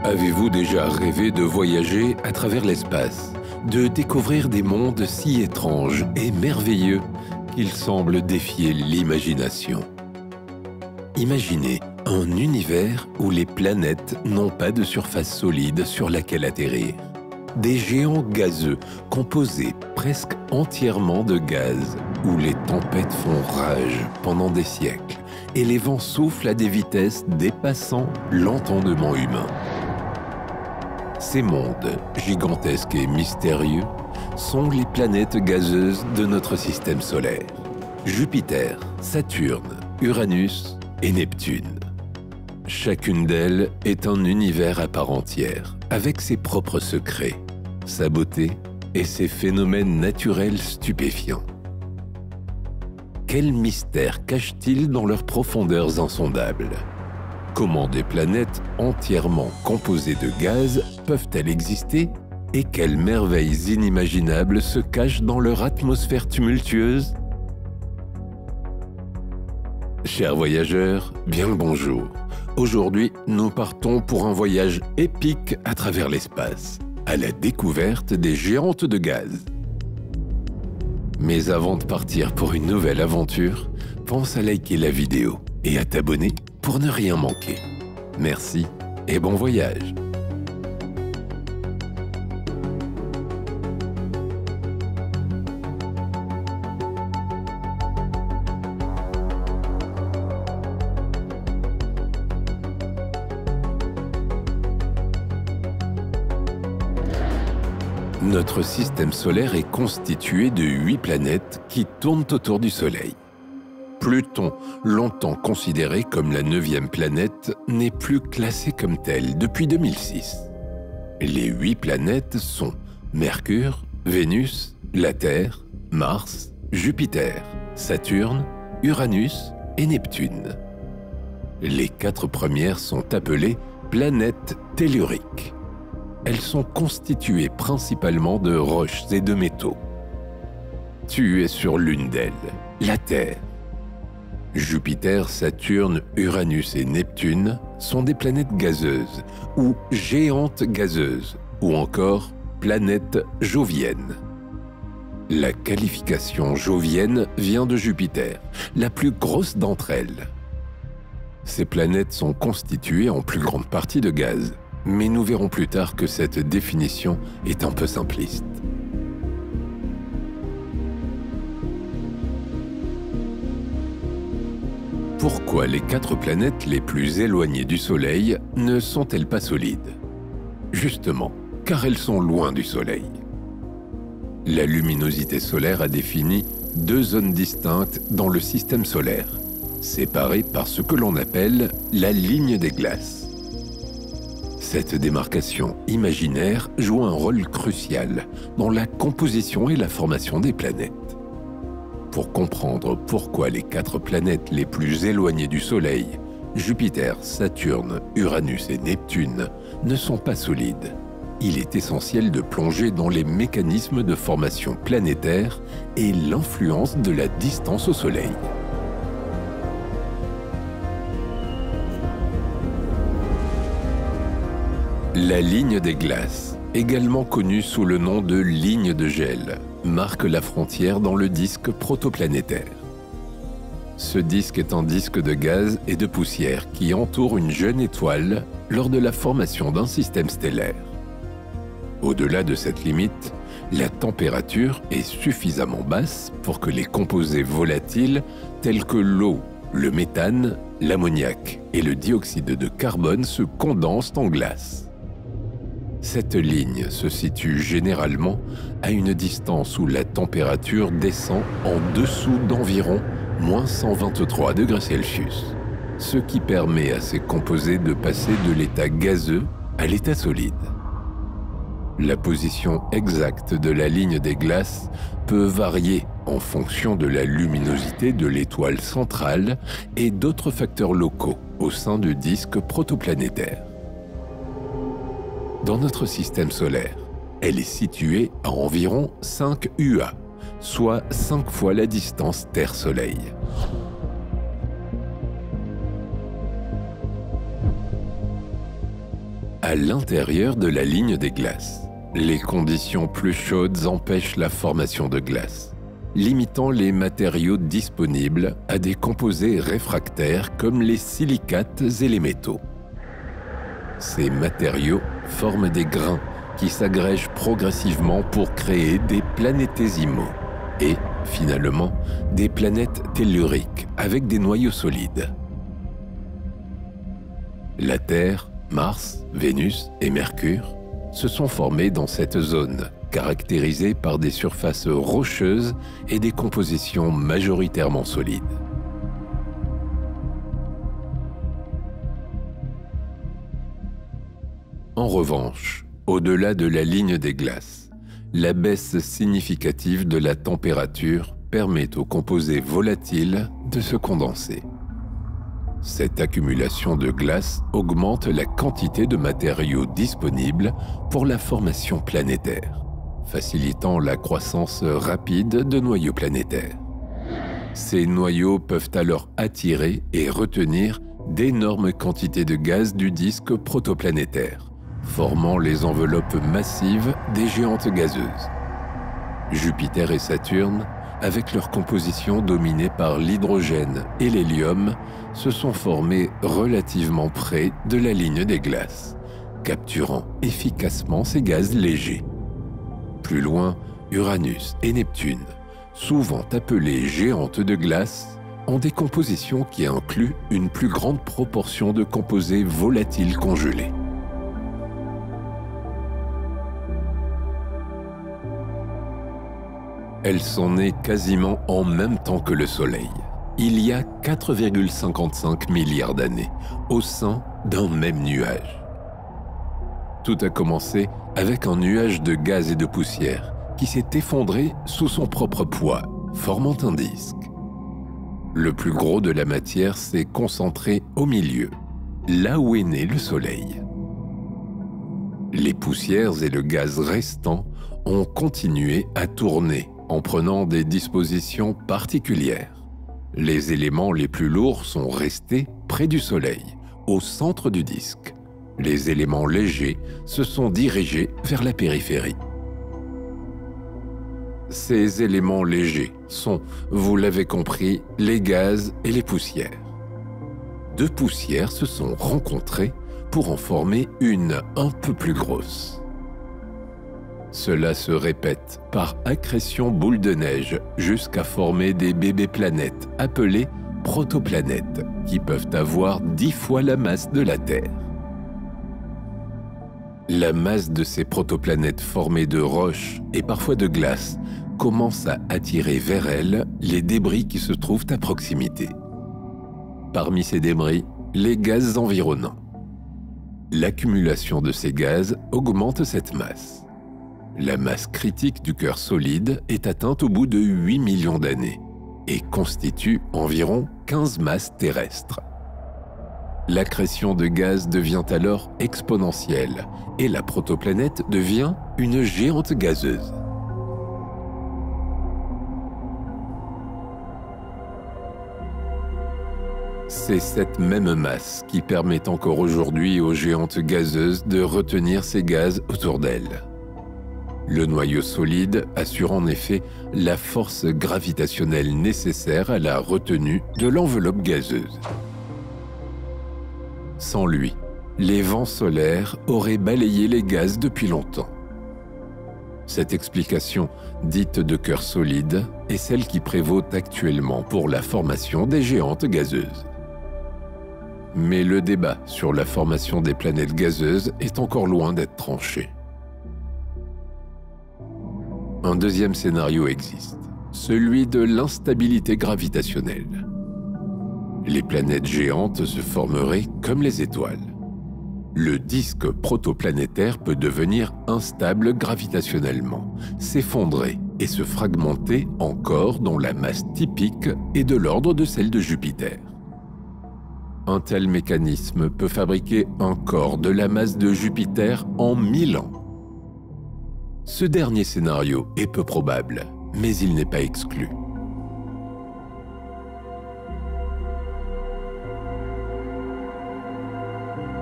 Avez-vous déjà rêvé de voyager à travers l'espace, de découvrir des mondes si étranges et merveilleux qu'ils semblent défier l'imagination? Imaginez un univers où les planètes n'ont pas de surface solide sur laquelle atterrir. Des géants gazeux composés presque entièrement de gaz, où les tempêtes font rage pendant des siècles et les vents soufflent à des vitesses dépassant l'entendement humain. Ces mondes, gigantesques et mystérieux, sont les planètes gazeuses de notre système solaire. Jupiter, Saturne, Uranus et Neptune. Chacune d'elles est un univers à part entière, avec ses propres secrets, sa beauté et ses phénomènes naturels stupéfiants. Quels mystères cachent-ils dans leurs profondeurs insondables? Comment des planètes entièrement composées de gaz peuvent-elles exister? Et quelles merveilles inimaginables se cachent dans leur atmosphère tumultueuse? Chers voyageurs, bien le bonjour. Aujourd'hui, nous partons pour un voyage épique à travers l'espace, à la découverte des géantes de gaz. Mais avant de partir pour une nouvelle aventure, pense à liker la vidéo et à t'abonner pour ne rien manquer. Merci et bon voyage! Notre système solaire est constitué de 8 planètes qui tournent autour du Soleil. Pluton, longtemps considéré comme la 9e planète, n'est plus classé comme telle depuis 2006. Les 8 planètes sont Mercure, Vénus, la Terre, Mars, Jupiter, Saturne, Uranus et Neptune. Les 4 premières sont appelées planètes telluriques. Elles sont constituées principalement de roches et de métaux. Tu es sur l'une d'elles, la Terre. Jupiter, Saturne, Uranus et Neptune sont des planètes gazeuses ou géantes gazeuses ou encore planètes joviennes. La qualification jovienne vient de Jupiter, la plus grosse d'entre elles. Ces planètes sont constituées en plus grande partie de gaz, mais nous verrons plus tard que cette définition est un peu simpliste. Pourquoi les 4 planètes les plus éloignées du Soleil ne sont-elles pas solides? Justement, car elles sont loin du Soleil. La luminosité solaire a défini 2 zones distinctes dans le système solaire, séparées par ce que l'on appelle la ligne des glaces. Cette démarcation imaginaire joue un rôle crucial dans la composition et la formation des planètes. Pour comprendre pourquoi les 4 planètes les plus éloignées du Soleil, Jupiter, Saturne, Uranus et Neptune, ne sont pas solides, il est essentiel de plonger dans les mécanismes de formation planétaire et l'influence de la distance au Soleil. La ligne des glaces, également connue sous le nom de ligne de gel, marque la frontière dans le disque protoplanétaire. Ce disque est un disque de gaz et de poussière qui entoure une jeune étoile lors de la formation d'un système stellaire. Au-delà de cette limite, la température est suffisamment basse pour que les composés volatiles tels que l'eau, le méthane, l'ammoniac et le dioxyde de carbone se condensent en glace. Cette ligne se situe généralement à une distance où la température descend en dessous d'environ -123 degrés Celsius, ce qui permet à ces composés de passer de l'état gazeux à l'état solide. La position exacte de la ligne des glaces peut varier en fonction de la luminosité de l'étoile centrale et d'autres facteurs locaux au sein du disque protoplanétaire. Dans notre système solaire, elle est située à environ 5 UA, soit 5 fois la distance Terre-Soleil. à l'intérieur de la ligne des glaces. Les conditions plus chaudes empêchent la formation de glace, limitant les matériaux disponibles à des composés réfractaires comme les silicates et les métaux. Ces matériaux forment des grains qui s'agrègent progressivement pour créer des planétésimaux et, finalement, des planètes telluriques avec des noyaux solides. La Terre, Mars, Vénus et Mercure se sont formés dans cette zone, caractérisée par des surfaces rocheuses et des compositions majoritairement solides. En revanche, au-delà de la ligne des glaces, la baisse significative de la température permet aux composés volatiles de se condenser. Cette accumulation de glace augmente la quantité de matériaux disponibles pour la formation planétaire, facilitant la croissance rapide de noyaux planétaires. Ces noyaux peuvent alors attirer et retenir d'énormes quantités de gaz du disque protoplanétaire, formant les enveloppes massives des géantes gazeuses. Jupiter et Saturne, avec leur composition dominée par l'hydrogène et l'hélium, se sont formés relativement près de la ligne des glaces, capturant efficacement ces gaz légers. Plus loin, Uranus et Neptune, souvent appelées géantes de glace, ont des compositions qui incluent une plus grande proportion de composés volatiles congelés. Elles sont nées quasiment en même temps que le Soleil, il y a 4,55 milliards d'années, au sein d'un même nuage. Tout a commencé avec un nuage de gaz et de poussière qui s'est effondré sous son propre poids, formant un disque. Le plus gros de la matière s'est concentré au milieu, là où est né le Soleil. Les poussières et le gaz restant ont continué à tourner en prenant des dispositions particulières. Les éléments les plus lourds sont restés près du Soleil, au centre du disque. Les éléments légers se sont dirigés vers la périphérie. Ces éléments légers sont, vous l'avez compris, les gaz et les poussières. Deux poussières se sont rencontrées pour en former une un peu plus grosse. Cela se répète par accrétion boule de neige jusqu'à former des bébés planètes appelées protoplanètes qui peuvent avoir 10 fois la masse de la Terre. La masse de ces protoplanètes formées de roches et parfois de glace commence à attirer vers elles les débris qui se trouvent à proximité. Parmi ces débris, les gaz environnants. L'accumulation de ces gaz augmente cette masse. La masse critique du cœur solide est atteinte au bout de 8 millions d'années et constitue environ 15 masses terrestres. L'accrétion de gaz devient alors exponentielle et la protoplanète devient une géante gazeuse. C'est cette même masse qui permet encore aujourd'hui aux géantes gazeuses de retenir ces gaz autour d'elles. Le noyau solide assure en effet la force gravitationnelle nécessaire à la retenue de l'enveloppe gazeuse. Sans lui, les vents solaires auraient balayé les gaz depuis longtemps. Cette explication, dite de cœur solide, est celle qui prévaut actuellement pour la formation des géantes gazeuses. Mais le débat sur la formation des planètes gazeuses est encore loin d'être tranché. Un deuxième scénario existe, celui de l'instabilité gravitationnelle. Les planètes géantes se formeraient comme les étoiles. Le disque protoplanétaire peut devenir instable gravitationnellement, s'effondrer et se fragmenter en corps dont la masse typique est de l'ordre de celle de Jupiter. Un tel mécanisme peut fabriquer un corps de la masse de Jupiter en 1000 ans. Ce dernier scénario est peu probable, mais il n'est pas exclu.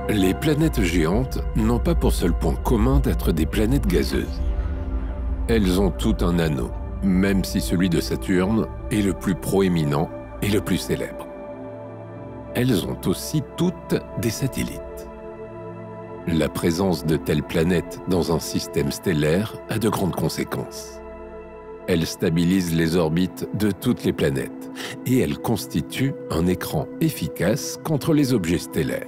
Les planètes géantes n'ont pas pour seul point commun d'être des planètes gazeuses. Elles ont tout un anneau, même si celui de Saturne est le plus proéminent et le plus célèbre. Elles ont aussi toutes des satellites. La présence de telles planètes dans un système stellaire a de grandes conséquences. Elles stabilisent les orbites de toutes les planètes et elles constituent un écran efficace contre les objets stellaires.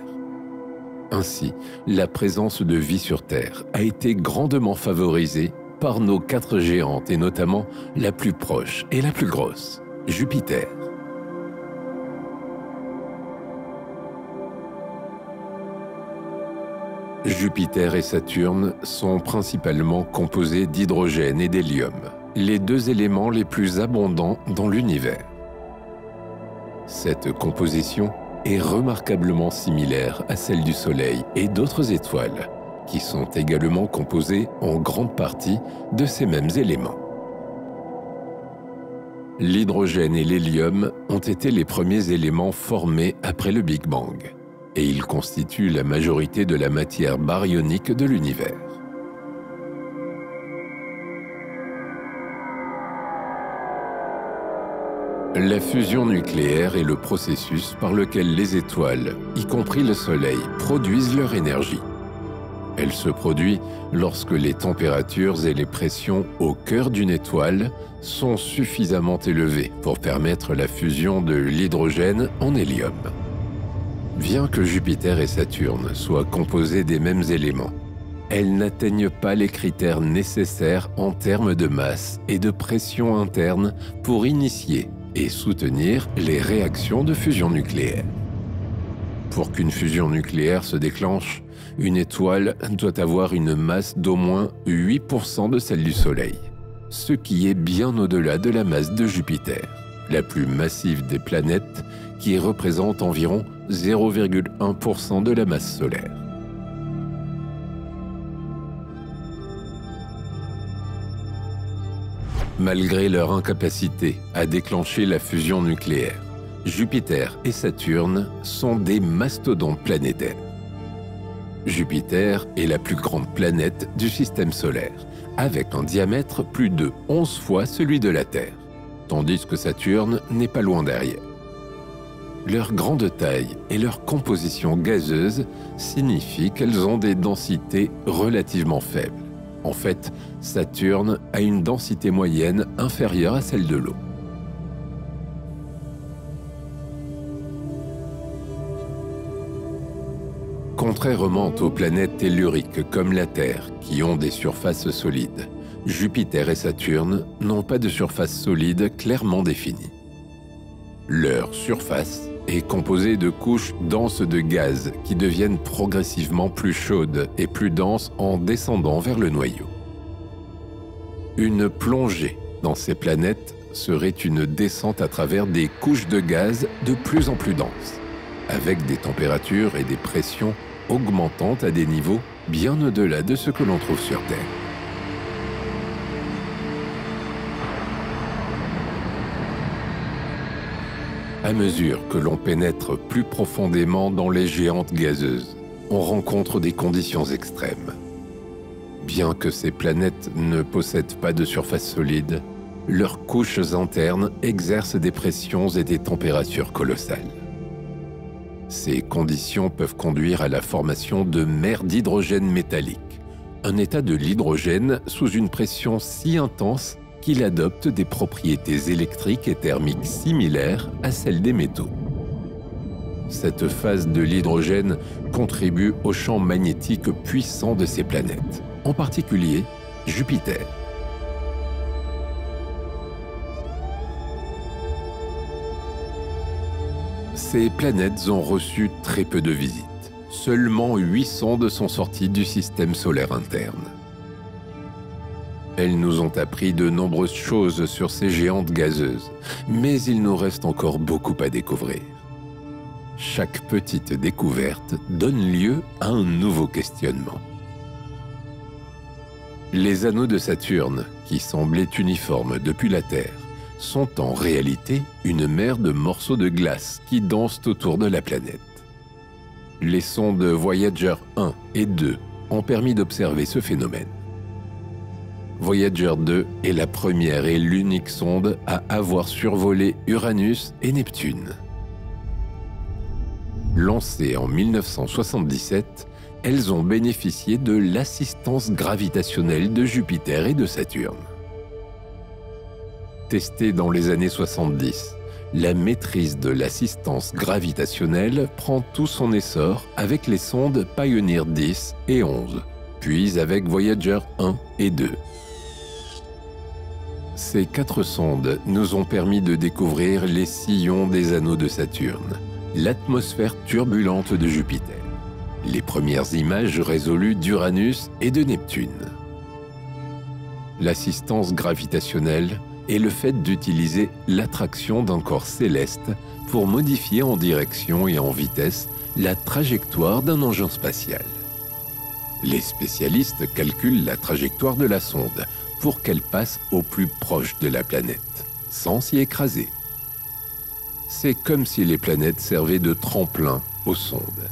Ainsi, la présence de vie sur Terre a été grandement favorisée par nos 4 géantes et notamment la plus proche et la plus grosse, Jupiter. Jupiter et Saturne sont principalement composés d'hydrogène et d'hélium, les 2 éléments les plus abondants dans l'univers. Cette composition est remarquablement similaire à celle du Soleil et d'autres étoiles, qui sont également composées en grande partie de ces mêmes éléments. L'hydrogène et l'hélium ont été les premiers éléments formés après le Big Bang, et ils constituent la majorité de la matière baryonique de l'univers. La fusion nucléaire est le processus par lequel les étoiles, y compris le Soleil, produisent leur énergie. Elle se produit lorsque les températures et les pressions au cœur d'une étoile sont suffisamment élevées pour permettre la fusion de l'hydrogène en hélium. Bien que Jupiter et Saturne soient composés des mêmes éléments, elles n'atteignent pas les critères nécessaires en termes de masse et de pression interne pour initier et soutenir les réactions de fusion nucléaire. Pour qu'une fusion nucléaire se déclenche, une étoile doit avoir une masse d'au moins 8% de celle du Soleil, ce qui est bien au-delà de la masse de Jupiter, la plus massive des planètes, qui représente environ 0,1% de la masse solaire. Malgré leur incapacité à déclencher la fusion nucléaire, Jupiter et Saturne sont des mastodontes planétaires. Jupiter est la plus grande planète du système solaire, avec un diamètre plus de 11 fois celui de la Terre, tandis que Saturne n'est pas loin derrière. Leur grande taille et leur composition gazeuse signifient qu'elles ont des densités relativement faibles. En fait, Saturne a une densité moyenne inférieure à celle de l'eau. Contrairement aux planètes telluriques comme la Terre, qui ont des surfaces solides, Jupiter et Saturne n'ont pas de surface solide clairement définie. Leur surface est composée de couches denses de gaz qui deviennent progressivement plus chaudes et plus denses en descendant vers le noyau. Une plongée dans ces planètes serait une descente à travers des couches de gaz de plus en plus denses, avec des températures et des pressions augmentant à des niveaux bien au-delà de ce que l'on trouve sur Terre. À mesure que l'on pénètre plus profondément dans les géantes gazeuses, on rencontre des conditions extrêmes. Bien que ces planètes ne possèdent pas de surface solide, leurs couches internes exercent des pressions et des températures colossales. Ces conditions peuvent conduire à la formation de mers d'hydrogène métallique, un état de l'hydrogène sous une pression si intense qu'il adopte des propriétés électriques et thermiques similaires à celles des métaux. Cette phase de l'hydrogène contribue au champ magnétique puissant de ces planètes, en particulier Jupiter. Ces planètes ont reçu très peu de visites. Seulement 8 sondes sont sorties du système solaire interne. Elles nous ont appris de nombreuses choses sur ces géantes gazeuses, mais il nous reste encore beaucoup à découvrir. Chaque petite découverte donne lieu à un nouveau questionnement. Les anneaux de Saturne, qui semblaient uniformes depuis la Terre, sont en réalité une mer de morceaux de glace qui dansent autour de la planète. Les sondes Voyager 1 et 2 ont permis d'observer ce phénomène. Voyager 2 est la première et l'unique sonde à avoir survolé Uranus et Neptune. Lancées en 1977, elles ont bénéficié de l'assistance gravitationnelle de Jupiter et de Saturne. Testée dans les années 70, la maîtrise de l'assistance gravitationnelle prend tout son essor avec les sondes Pioneer 10 et 11, puis avec Voyager 1 et 2. Ces 4 sondes nous ont permis de découvrir les sillons des anneaux de Saturne, l'atmosphère turbulente de Jupiter, les premières images résolues d'Uranus et de Neptune. L'assistance gravitationnelle est le fait d'utiliser l'attraction d'un corps céleste pour modifier en direction et en vitesse la trajectoire d'un engin spatial. Les spécialistes calculent la trajectoire de la sonde pour qu'elle passe au plus proche de la planète, sans s'y écraser. C'est comme si les planètes servaient de tremplin aux sondes.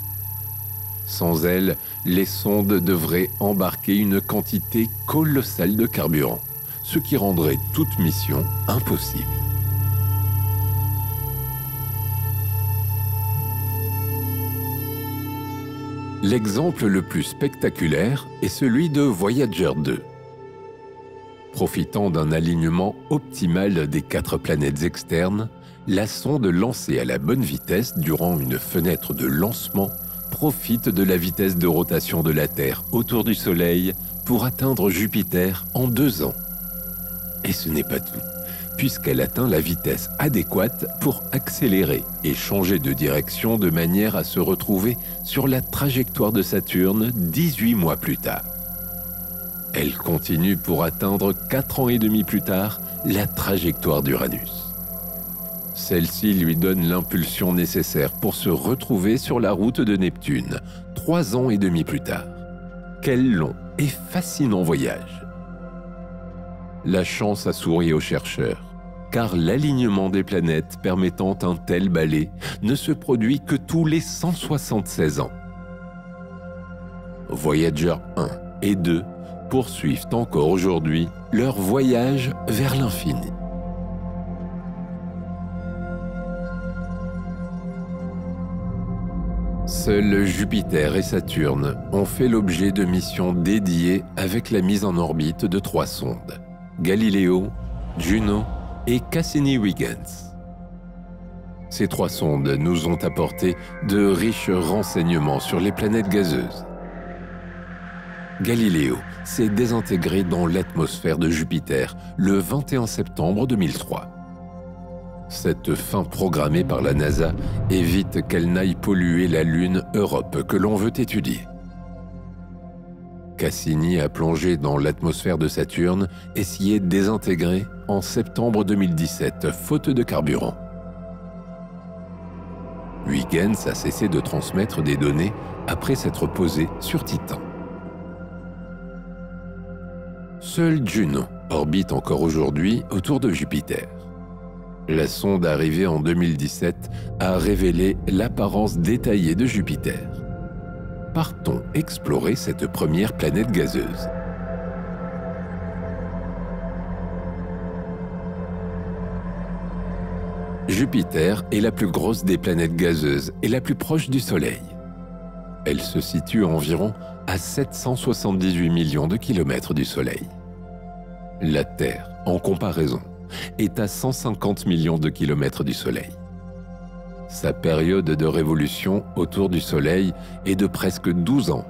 Sans elles, les sondes devraient embarquer une quantité colossale de carburant, ce qui rendrait toute mission impossible. L'exemple le plus spectaculaire est celui de Voyager 2. Profitant d'un alignement optimal des 4 planètes externes, la sonde lancée à la bonne vitesse durant une fenêtre de lancement profite de la vitesse de rotation de la Terre autour du Soleil pour atteindre Jupiter en 2 ans. Et ce n'est pas tout, puisqu'elle atteint la vitesse adéquate pour accélérer et changer de direction de manière à se retrouver sur la trajectoire de Saturne 18 mois plus tard. Elle continue pour atteindre 4 ans et demi plus tard la trajectoire d'Uranus. Celle-ci lui donne l'impulsion nécessaire pour se retrouver sur la route de Neptune 3 ans et demi plus tard. Quel long et fascinant voyage! La chance a souri aux chercheurs, car l'alignement des planètes permettant un tel balai ne se produit que tous les 176 ans. Voyager 1 et 2 poursuivent encore aujourd'hui leur voyage vers l'infini. Seuls Jupiter et Saturne ont fait l'objet de missions dédiées avec la mise en orbite de 3 sondes, Galileo, Juno et Cassini-Huygens. Ces 3 sondes nous ont apporté de riches renseignements sur les planètes gazeuses. Galileo s'est désintégré dans l'atmosphère de Jupiter le 21 septembre 2003. Cette fin programmée par la NASA évite qu'elle n'aille polluer la Lune Europe que l'on veut étudier. Cassini a plongé dans l'atmosphère de Saturne et s'y est désintégré en septembre 2017, faute de carburant. Huygens a cessé de transmettre des données après s'être posé sur Titan. Seul Juno orbite encore aujourd'hui autour de Jupiter. La sonde arrivée en 2017 a révélé l'apparence détaillée de Jupiter. Partons explorer cette première planète gazeuse. Jupiter est la plus grosse des planètes gazeuses et la plus proche du Soleil. Elle se situe environ à 778 millions de kilomètres du Soleil. La Terre, en comparaison, est à 150 millions de kilomètres du Soleil. Sa période de révolution autour du Soleil est de presque 12 ans.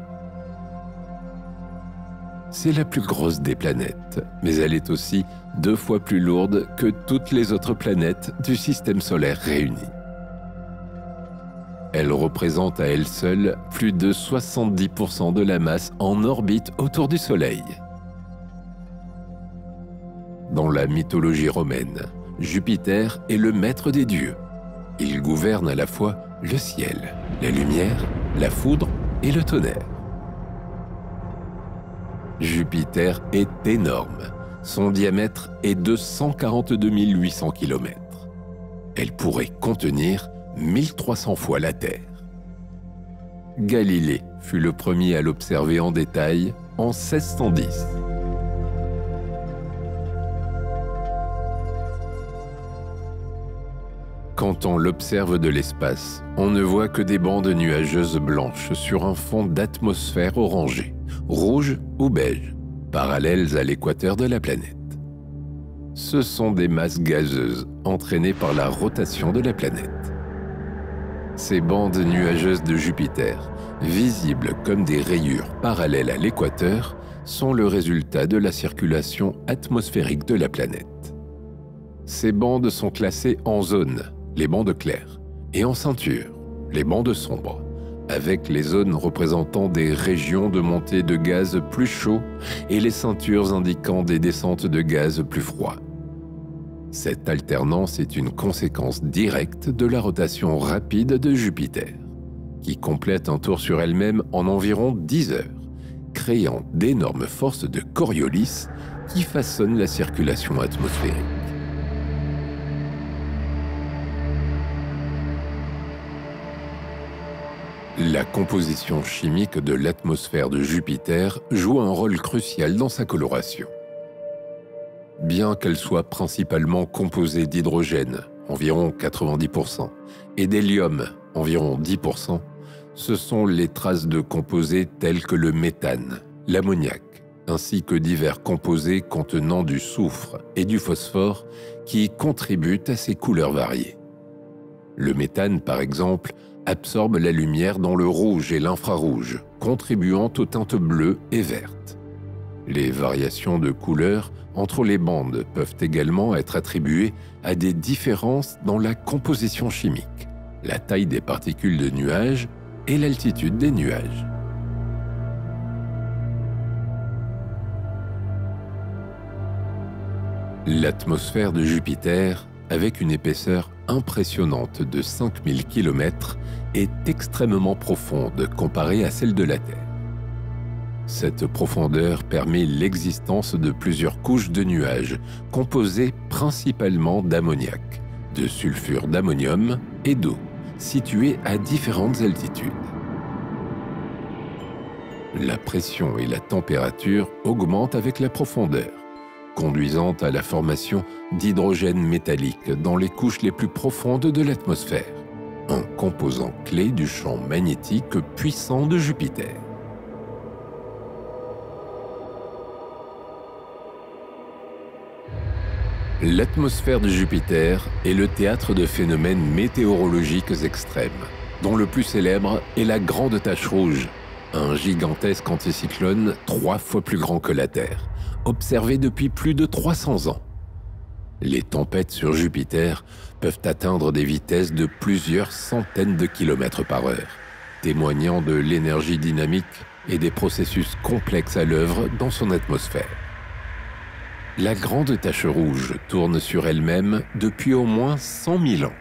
C'est la plus grosse des planètes, mais elle est aussi 2 fois plus lourde que toutes les autres planètes du système solaire réunies. Elle représente à elle seule plus de 70% de la masse en orbite autour du Soleil. Dans la mythologie romaine, Jupiter est le maître des dieux. Il gouverne à la fois le ciel, la lumière, la foudre et le tonnerre. Jupiter est énorme. Son diamètre est de 142 800 km. Elle pourrait contenir 1300 fois la Terre. Galilée fut le premier à l'observer en détail en 1610. Quand on l'observe de l'espace, on ne voit que des bandes nuageuses blanches sur un fond d'atmosphère orangée, rouge ou beige, parallèles à l'équateur de la planète. Ce sont des masses gazeuses entraînées par la rotation de la planète. Ces bandes nuageuses de Jupiter, visibles comme des rayures parallèles à l'équateur, sont le résultat de la circulation atmosphérique de la planète. Ces bandes sont classées en zones, les bandes claires, et en ceintures, les bandes sombres, avec les zones représentant des régions de montée de gaz plus chauds et les ceintures indiquant des descentes de gaz plus froids. Cette alternance est une conséquence directe de la rotation rapide de Jupiter, qui complète un tour sur elle-même en environ 10 heures, créant d'énormes forces de Coriolis qui façonnent la circulation atmosphérique. La composition chimique de l'atmosphère de Jupiter joue un rôle crucial dans sa coloration. Bien qu'elle soit principalement composée d'hydrogène, environ 90%, et d'hélium, environ 10%, ce sont les traces de composés tels que le méthane, l'ammoniac, ainsi que divers composés contenant du soufre et du phosphore qui contribuent à ces couleurs variées. Le méthane, par exemple, absorbe la lumière dans le rouge et l'infrarouge, contribuant aux teintes bleues et vertes. Les variations de couleurs entre les bandes peuvent également être attribuées à des différences dans la composition chimique, la taille des particules de nuages et l'altitude des nuages. L'atmosphère de Jupiter, avec une épaisseur impressionnante de 5000 km, est extrêmement profonde comparée à celle de la Terre. Cette profondeur permet l'existence de plusieurs couches de nuages composées principalement d'ammoniac, de sulfure d'ammonium et d'eau, situées à différentes altitudes. La pression et la température augmentent avec la profondeur, conduisant à la formation d'hydrogène métallique dans les couches les plus profondes de l'atmosphère, un composant clé du champ magnétique puissant de Jupiter. L'atmosphère de Jupiter est le théâtre de phénomènes météorologiques extrêmes, dont le plus célèbre est la Grande Tache Rouge, un gigantesque anticyclone 3 fois plus grand que la Terre, observé depuis plus de 300 ans. Les tempêtes sur Jupiter peuvent atteindre des vitesses de plusieurs centaines de kilomètres par heure, témoignant de l'énergie dynamique et des processus complexes à l'œuvre dans son atmosphère. La Grande Tache Rouge tourne sur elle-même depuis au moins 100 000 ans.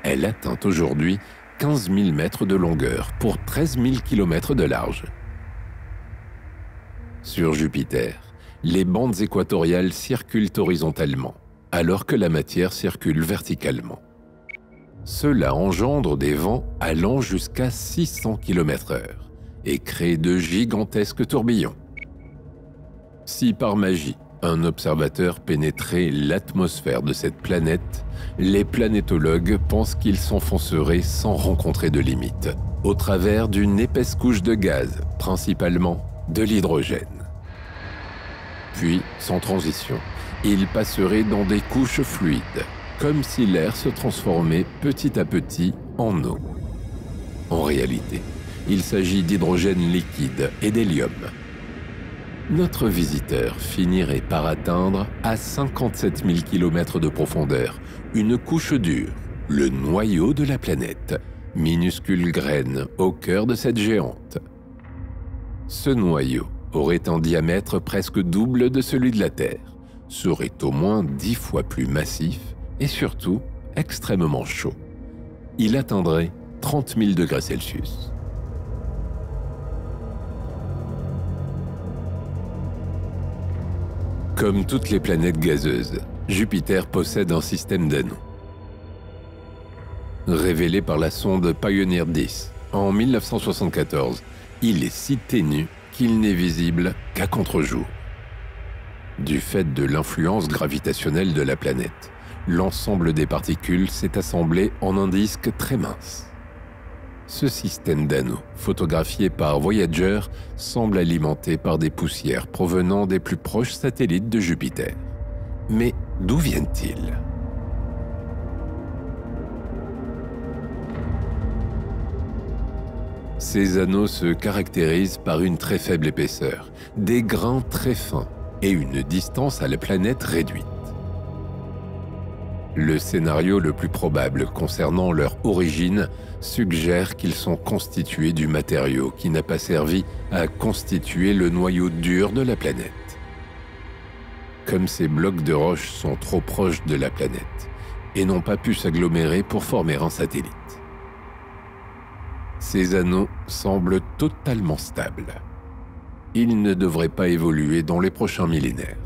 Elle atteint aujourd'hui 15 000 mètres de longueur pour 13 000 km de large. Sur Jupiter, les bandes équatoriales circulent horizontalement, alors que la matière circule verticalement. Cela engendre des vents allant jusqu'à 600 km/h et crée de gigantesques tourbillons. Si par magie, un observateur pénétrait l'atmosphère de cette planète, les planétologues pensent qu'il s'enfoncerait sans rencontrer de limite, au travers d'une épaisse couche de gaz, principalement de l'hydrogène. Puis, sans transition, il passerait dans des couches fluides, comme si l'air se transformait petit à petit en eau. En réalité, il s'agit d'hydrogène liquide et d'hélium. Notre visiteur finirait par atteindre à 57 000 km de profondeur une couche dure, le noyau de la planète, minuscule graine au cœur de cette géante. Ce noyau aurait un diamètre presque double de celui de la Terre, serait au moins 10 fois plus massif et surtout extrêmement chaud. Il atteindrait 30 000 degrés Celsius. Comme toutes les planètes gazeuses, Jupiter possède un système d'anneaux. Révélé par la sonde Pioneer 10 En 1974, il est si ténu qu'il n'est visible qu'à contre-jour. Du fait de l'influence gravitationnelle de la planète, l'ensemble des particules s'est assemblé en un disque très mince. Ce système d'anneaux, photographié par Voyager, semble alimenté par des poussières provenant des plus proches satellites de Jupiter. Mais d'où viennent-ils ? Ces anneaux se caractérisent par une très faible épaisseur, des grains très fins et une distance à la planète réduite. Le scénario le plus probable concernant leur origine suggère qu'ils sont constitués du matériau qui n'a pas servi à constituer le noyau dur de la planète. Comme ces blocs de roche sont trop proches de la planète et n'ont pas pu s'agglomérer pour former un satellite. Ces anneaux semblent totalement stables. Ils ne devraient pas évoluer dans les prochains millénaires.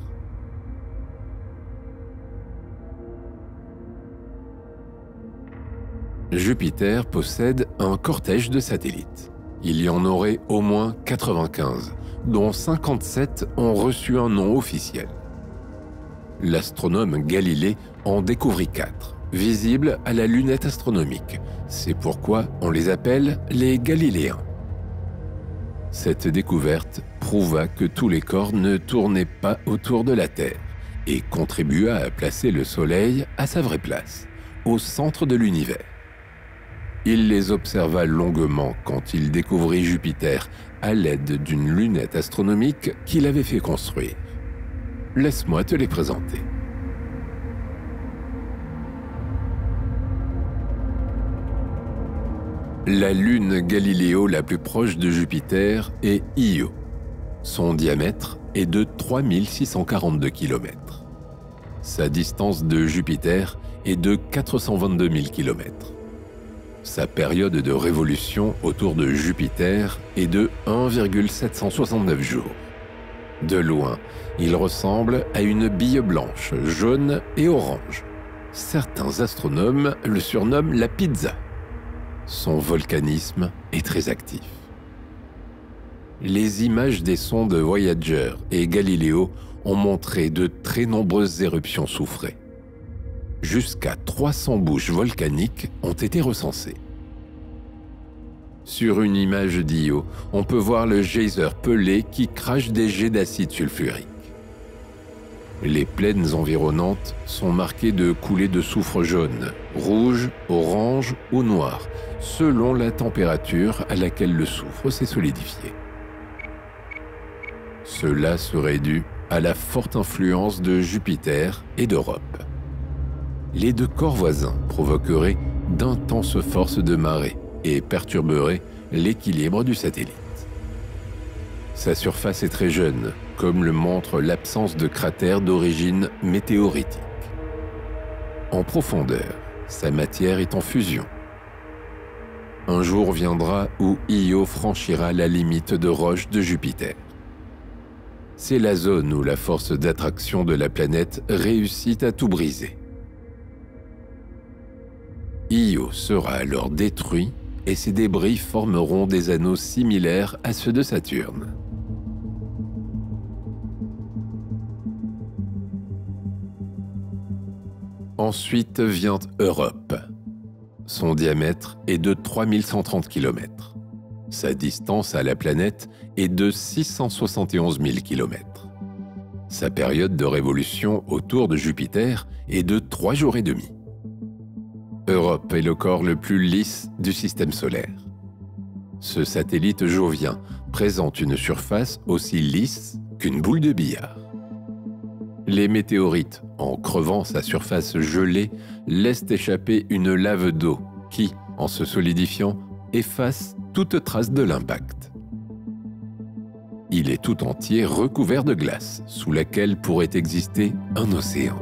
Jupiter possède un cortège de satellites. Il y en aurait au moins 95, dont 57 ont reçu un nom officiel. L'astronome Galilée en découvrit 4, visibles à la lunette astronomique. C'est pourquoi on les appelle les Galiléens. Cette découverte prouva que tous les corps ne tournaient pas autour de la Terre et contribua à placer le Soleil à sa vraie place, au centre de l'univers. Il les observa longuement quand il découvrit Jupiter à l'aide d'une lunette astronomique qu'il avait fait construire. Laisse-moi te les présenter. La lune Galiléo la plus proche de Jupiter est Io. Son diamètre est de 3642 km. Sa distance de Jupiter est de 422 000 km. Sa période de révolution autour de Jupiter est de 1,769 jours. De loin, il ressemble à une bille blanche, jaune et orange. Certains astronomes le surnomment la pizza. Son volcanisme est très actif. Les images des sondes Voyager et Galileo ont montré de très nombreuses éruptions soufrées. Jusqu'à 300 bouches volcaniques ont été recensées. Sur une image d'Io, on peut voir le geyser pelé qui crache des jets d'acide sulfurique. Les plaines environnantes sont marquées de coulées de soufre jaune, rouge, orange ou noir, selon la température à laquelle le soufre s'est solidifié. Cela serait dû à la forte influence de Jupiter et d'Europe. Les deux corps voisins provoqueraient d'intenses forces de marée et perturberaient l'équilibre du satellite. Sa surface est très jeune, comme le montre l'absence de cratères d'origine météoritique. En profondeur, sa matière est en fusion. Un jour viendra où Io franchira la limite de roche de Jupiter. C'est la zone où la force d'attraction de la planète réussit à tout briser. Io sera alors détruit et ses débris formeront des anneaux similaires à ceux de Saturne. Ensuite vient Europe. Son diamètre est de 3130 km. Sa distance à la planète est de 671 000 km. Sa période de révolution autour de Jupiter est de 3 jours et demi. Europe est le corps le plus lisse du système solaire. Ce satellite jovien présente une surface aussi lisse qu'une boule de billard. Les météorites, en crevant sa surface gelée, laissent échapper une lave d'eau qui, en se solidifiant, efface toute trace de l'impact. Il est tout entier recouvert de glace, sous laquelle pourrait exister un océan.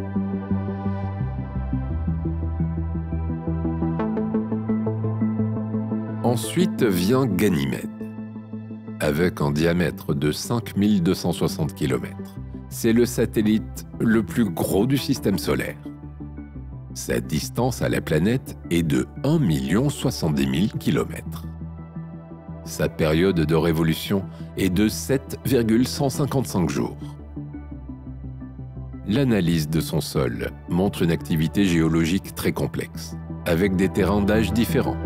Ensuite vient Ganymède. Avec un diamètre de 5260 km, c'est le satellite le plus gros du système solaire. Sa distance à la planète est de 1 070 000 km. Sa période de révolution est de 7,155 jours. L'analyse de son sol montre une activité géologique très complexe, avec des terrains d'âge différents.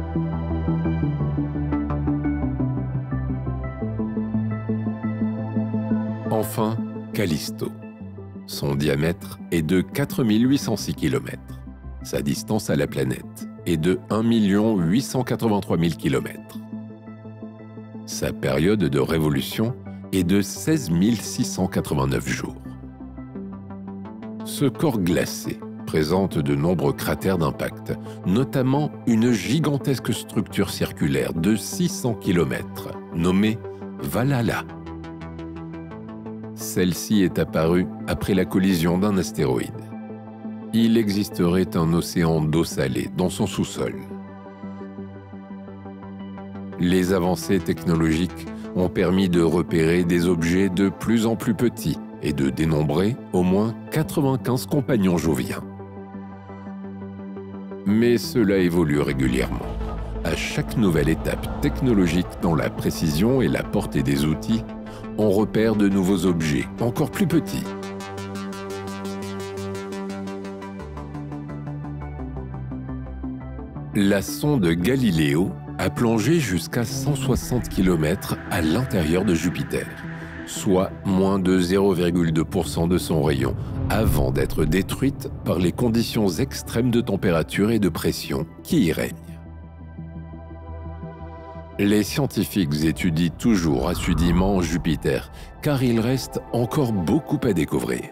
Enfin, Callisto. Son diamètre est de 4806 km. Sa distance à la planète est de 1 883 000 km. Sa période de révolution est de 16 689 jours. Ce corps glacé présente de nombreux cratères d'impact, notamment une gigantesque structure circulaire de 600 km, nommée Valhalla. Celle-ci est apparue après la collision d'un astéroïde. Il existerait un océan d'eau salée dans son sous-sol. Les avancées technologiques ont permis de repérer des objets de plus en plus petits et de dénombrer au moins 95 compagnons joviens. Mais cela évolue régulièrement. À chaque nouvelle étape technologique dans la précision et la portée des outils, on repère de nouveaux objets encore plus petits. La sonde Galileo a plongé jusqu'à 160 km à l'intérieur de Jupiter, soit moins de 0,2% de son rayon, avant d'être détruite par les conditions extrêmes de température et de pression qui y règnent. Les scientifiques étudient toujours assidûment Jupiter, car il reste encore beaucoup à découvrir.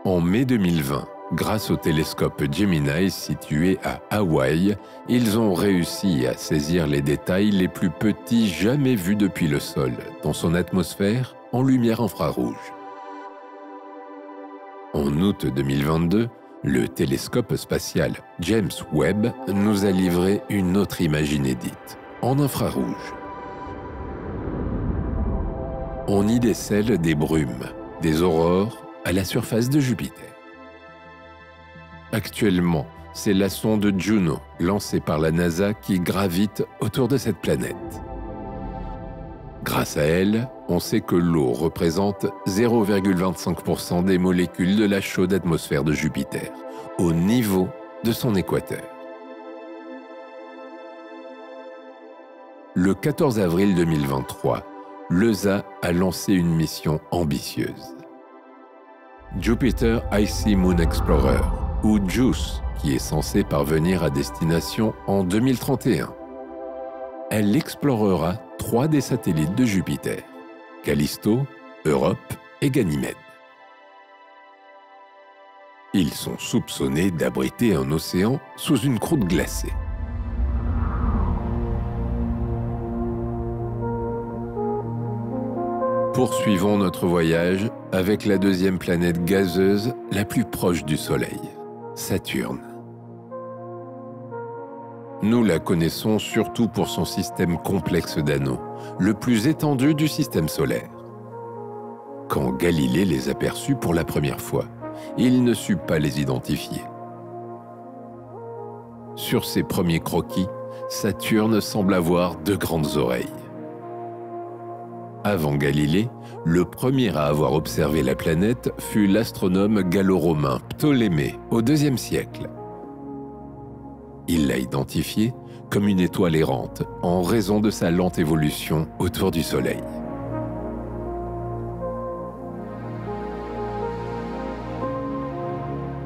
En mai 2020, grâce au télescope Gemini situé à Hawaï, ils ont réussi à saisir les détails les plus petits jamais vus depuis le sol, dans son atmosphère en lumière infrarouge. En août 2022, le télescope spatial James Webb nous a livré une autre image inédite, en infrarouge. On y décèle des brumes, des aurores à la surface de Jupiter. Actuellement, c'est la sonde Juno, lancée par la NASA, qui gravite autour de cette planète. Grâce à elle, on sait que l'eau représente 0,25% des molécules de la chaude atmosphère de Jupiter, au niveau de son équateur. Le 14 avril 2023, l'ESA a lancé une mission ambitieuse. Jupiter Icy Moon Explorer, ou JUICE, qui est censée parvenir à destination en 2031. Elle explorera 3 des satellites de Jupiter, Callisto, Europe et Ganymède. Ils sont soupçonnés d'abriter un océan sous une croûte glacée. Poursuivons notre voyage avec la deuxième planète gazeuse la plus proche du Soleil, Saturne. Nous la connaissons surtout pour son système complexe d'anneaux, le plus étendu du système solaire. Quand Galilée les aperçut pour la première fois, il ne sut pas les identifier. Sur ses premiers croquis, Saturne semble avoir 2 grandes oreilles. Avant Galilée, le premier à avoir observé la planète fut l'astronome gallo-romain Ptolémée au IIe siècle. Il l'a identifiée comme une étoile errante en raison de sa lente évolution autour du Soleil.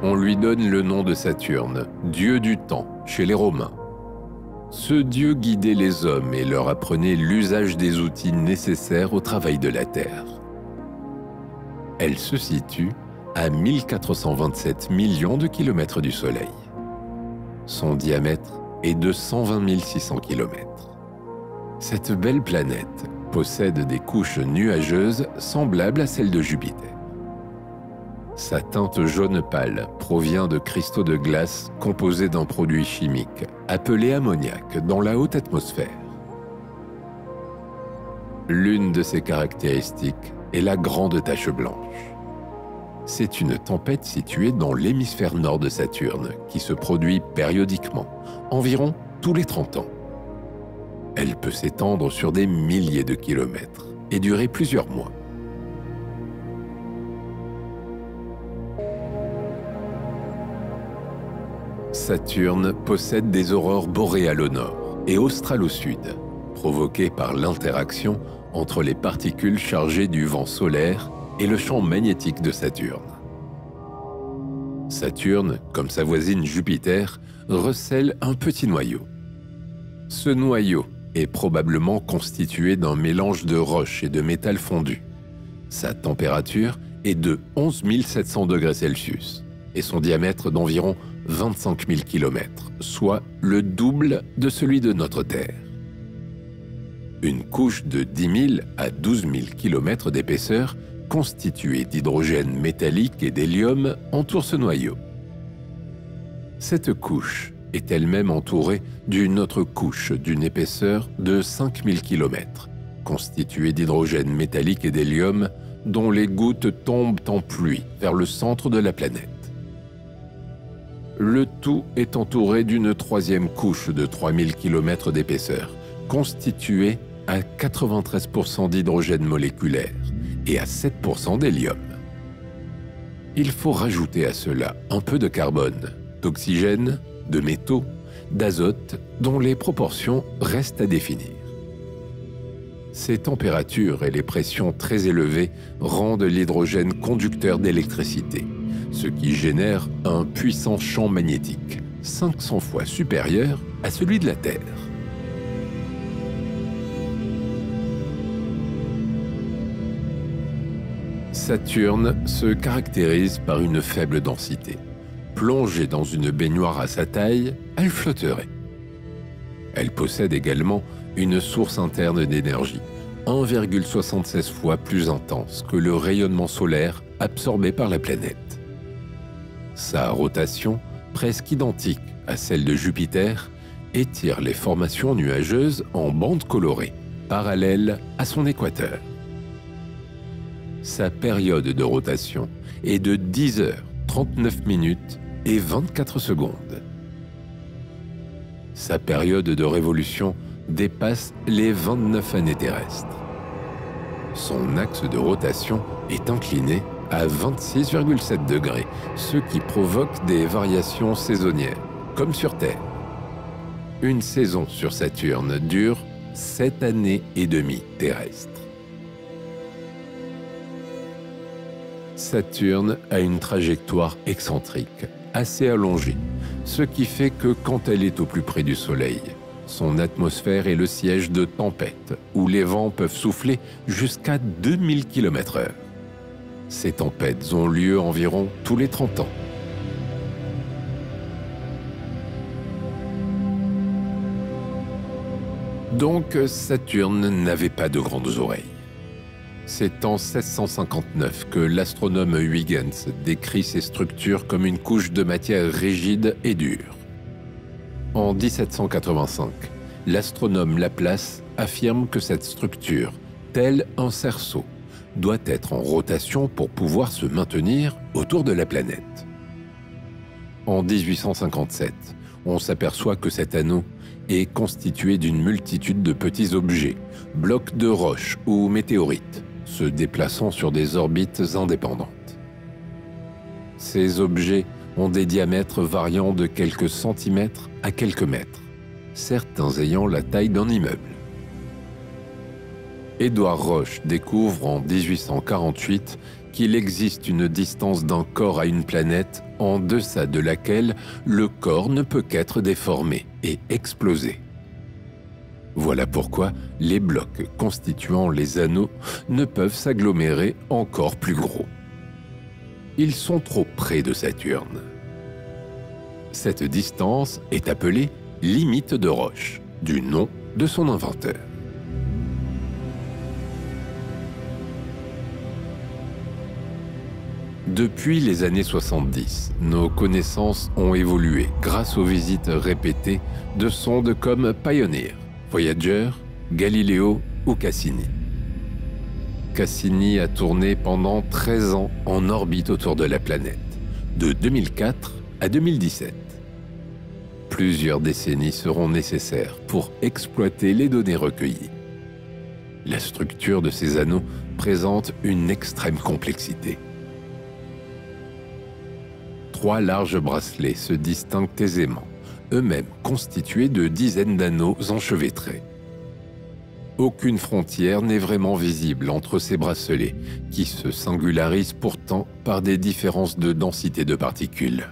On lui donne le nom de Saturne, dieu du temps, chez les Romains. Ce dieu guidait les hommes et leur apprenait l'usage des outils nécessaires au travail de la terre. Elle se situe à 1427 millions de kilomètres du Soleil. Son diamètre est de 120 600 kilomètres. Cette belle planète possède des couches nuageuses semblables à celles de Jupiter. Sa teinte jaune pâle provient de cristaux de glace composés d'un produit chimique appelé ammoniac dans la haute atmosphère. L'une de ses caractéristiques est la grande tache blanche. C'est une tempête située dans l'hémisphère nord de Saturne qui se produit périodiquement, environ tous les 30 ans. Elle peut s'étendre sur des milliers de kilomètres et durer plusieurs mois. Saturne possède des aurores boréales au nord et australes au sud, provoquées par l'interaction entre les particules chargées du vent solaire et le champ magnétique de Saturne. Saturne, comme sa voisine Jupiter, recèle un petit noyau. Ce noyau est probablement constitué d'un mélange de roches et de métal fondu. Sa température est de 11 700 degrés Celsius et son diamètre d'environ 25 000 km, soit le double de celui de notre Terre. Une couche de 10 000 à 12 000 km d'épaisseur, constituée d'hydrogène métallique et d'hélium, entoure ce noyau. Cette couche est elle-même entourée d'une autre couche d'une épaisseur de 5 000 km, constituée d'hydrogène métallique et d'hélium, dont les gouttes tombent en pluie vers le centre de la planète. Le tout est entouré d'une troisième couche de 3000 km d'épaisseur, constituée à 93% d'hydrogène moléculaire et à 7% d'hélium. Il faut rajouter à cela un peu de carbone, d'oxygène, de métaux, d'azote, dont les proportions restent à définir. Ces températures et les pressions très élevées rendent l'hydrogène conducteur d'électricité, ce qui génère un puissant champ magnétique, 500 fois supérieur à celui de la Terre. Saturne se caractérise par une faible densité. Plongée dans une baignoire à sa taille, elle flotterait. Elle possède également une source interne d'énergie, 1,76 fois plus intense que le rayonnement solaire absorbé par la planète. Sa rotation, presque identique à celle de Jupiter, étire les formations nuageuses en bandes colorées, parallèles à son équateur. Sa période de rotation est de 10 heures, 39 minutes et 24 secondes. Sa période de révolution dépasse les 29 années terrestres. Son axe de rotation est incliné à 26,7 degrés, ce qui provoque des variations saisonnières, comme sur Terre. Une saison sur Saturne dure 7 années et demie terrestres. Saturne a une trajectoire excentrique, assez allongée, ce qui fait que quand elle est au plus près du Soleil, son atmosphère est le siège de tempêtes, où les vents peuvent souffler jusqu'à 2000 km/h. Ces tempêtes ont lieu environ tous les 30 ans. Donc Saturne n'avait pas de grandes oreilles. C'est en 1659 que l'astronome Huygens décrit ces structures comme une couche de matière rigide et dure. En 1785, l'astronome Laplace affirme que cette structure, telle un cerceau, doit être en rotation pour pouvoir se maintenir autour de la planète. En 1857, on s'aperçoit que cet anneau est constitué d'une multitude de petits objets, blocs de roches ou météorites, se déplaçant sur des orbites indépendantes. Ces objets ont des diamètres variant de quelques centimètres à quelques mètres, certains ayant la taille d'un immeuble. Édouard Roche découvre en 1848 qu'il existe une distance d'un corps à une planète en deçà de laquelle le corps ne peut qu'être déformé et explosé. Voilà pourquoi les blocs constituant les anneaux ne peuvent s'agglomérer encore plus gros. Ils sont trop près de Saturne. Cette distance est appelée limite de Roche, du nom de son inventeur. Depuis les années 70, nos connaissances ont évolué grâce aux visites répétées de sondes comme Pioneer, Voyager, Galileo ou Cassini. Cassini a tourné pendant 13 ans en orbite autour de la planète, de 2004 à 2017. Plusieurs décennies seront nécessaires pour exploiter les données recueillies. La structure de ces anneaux présente une extrême complexité. 3 larges bracelets se distinguent aisément, eux-mêmes constitués de dizaines d'anneaux enchevêtrés. Aucune frontière n'est vraiment visible entre ces bracelets, qui se singularisent pourtant par des différences de densité de particules.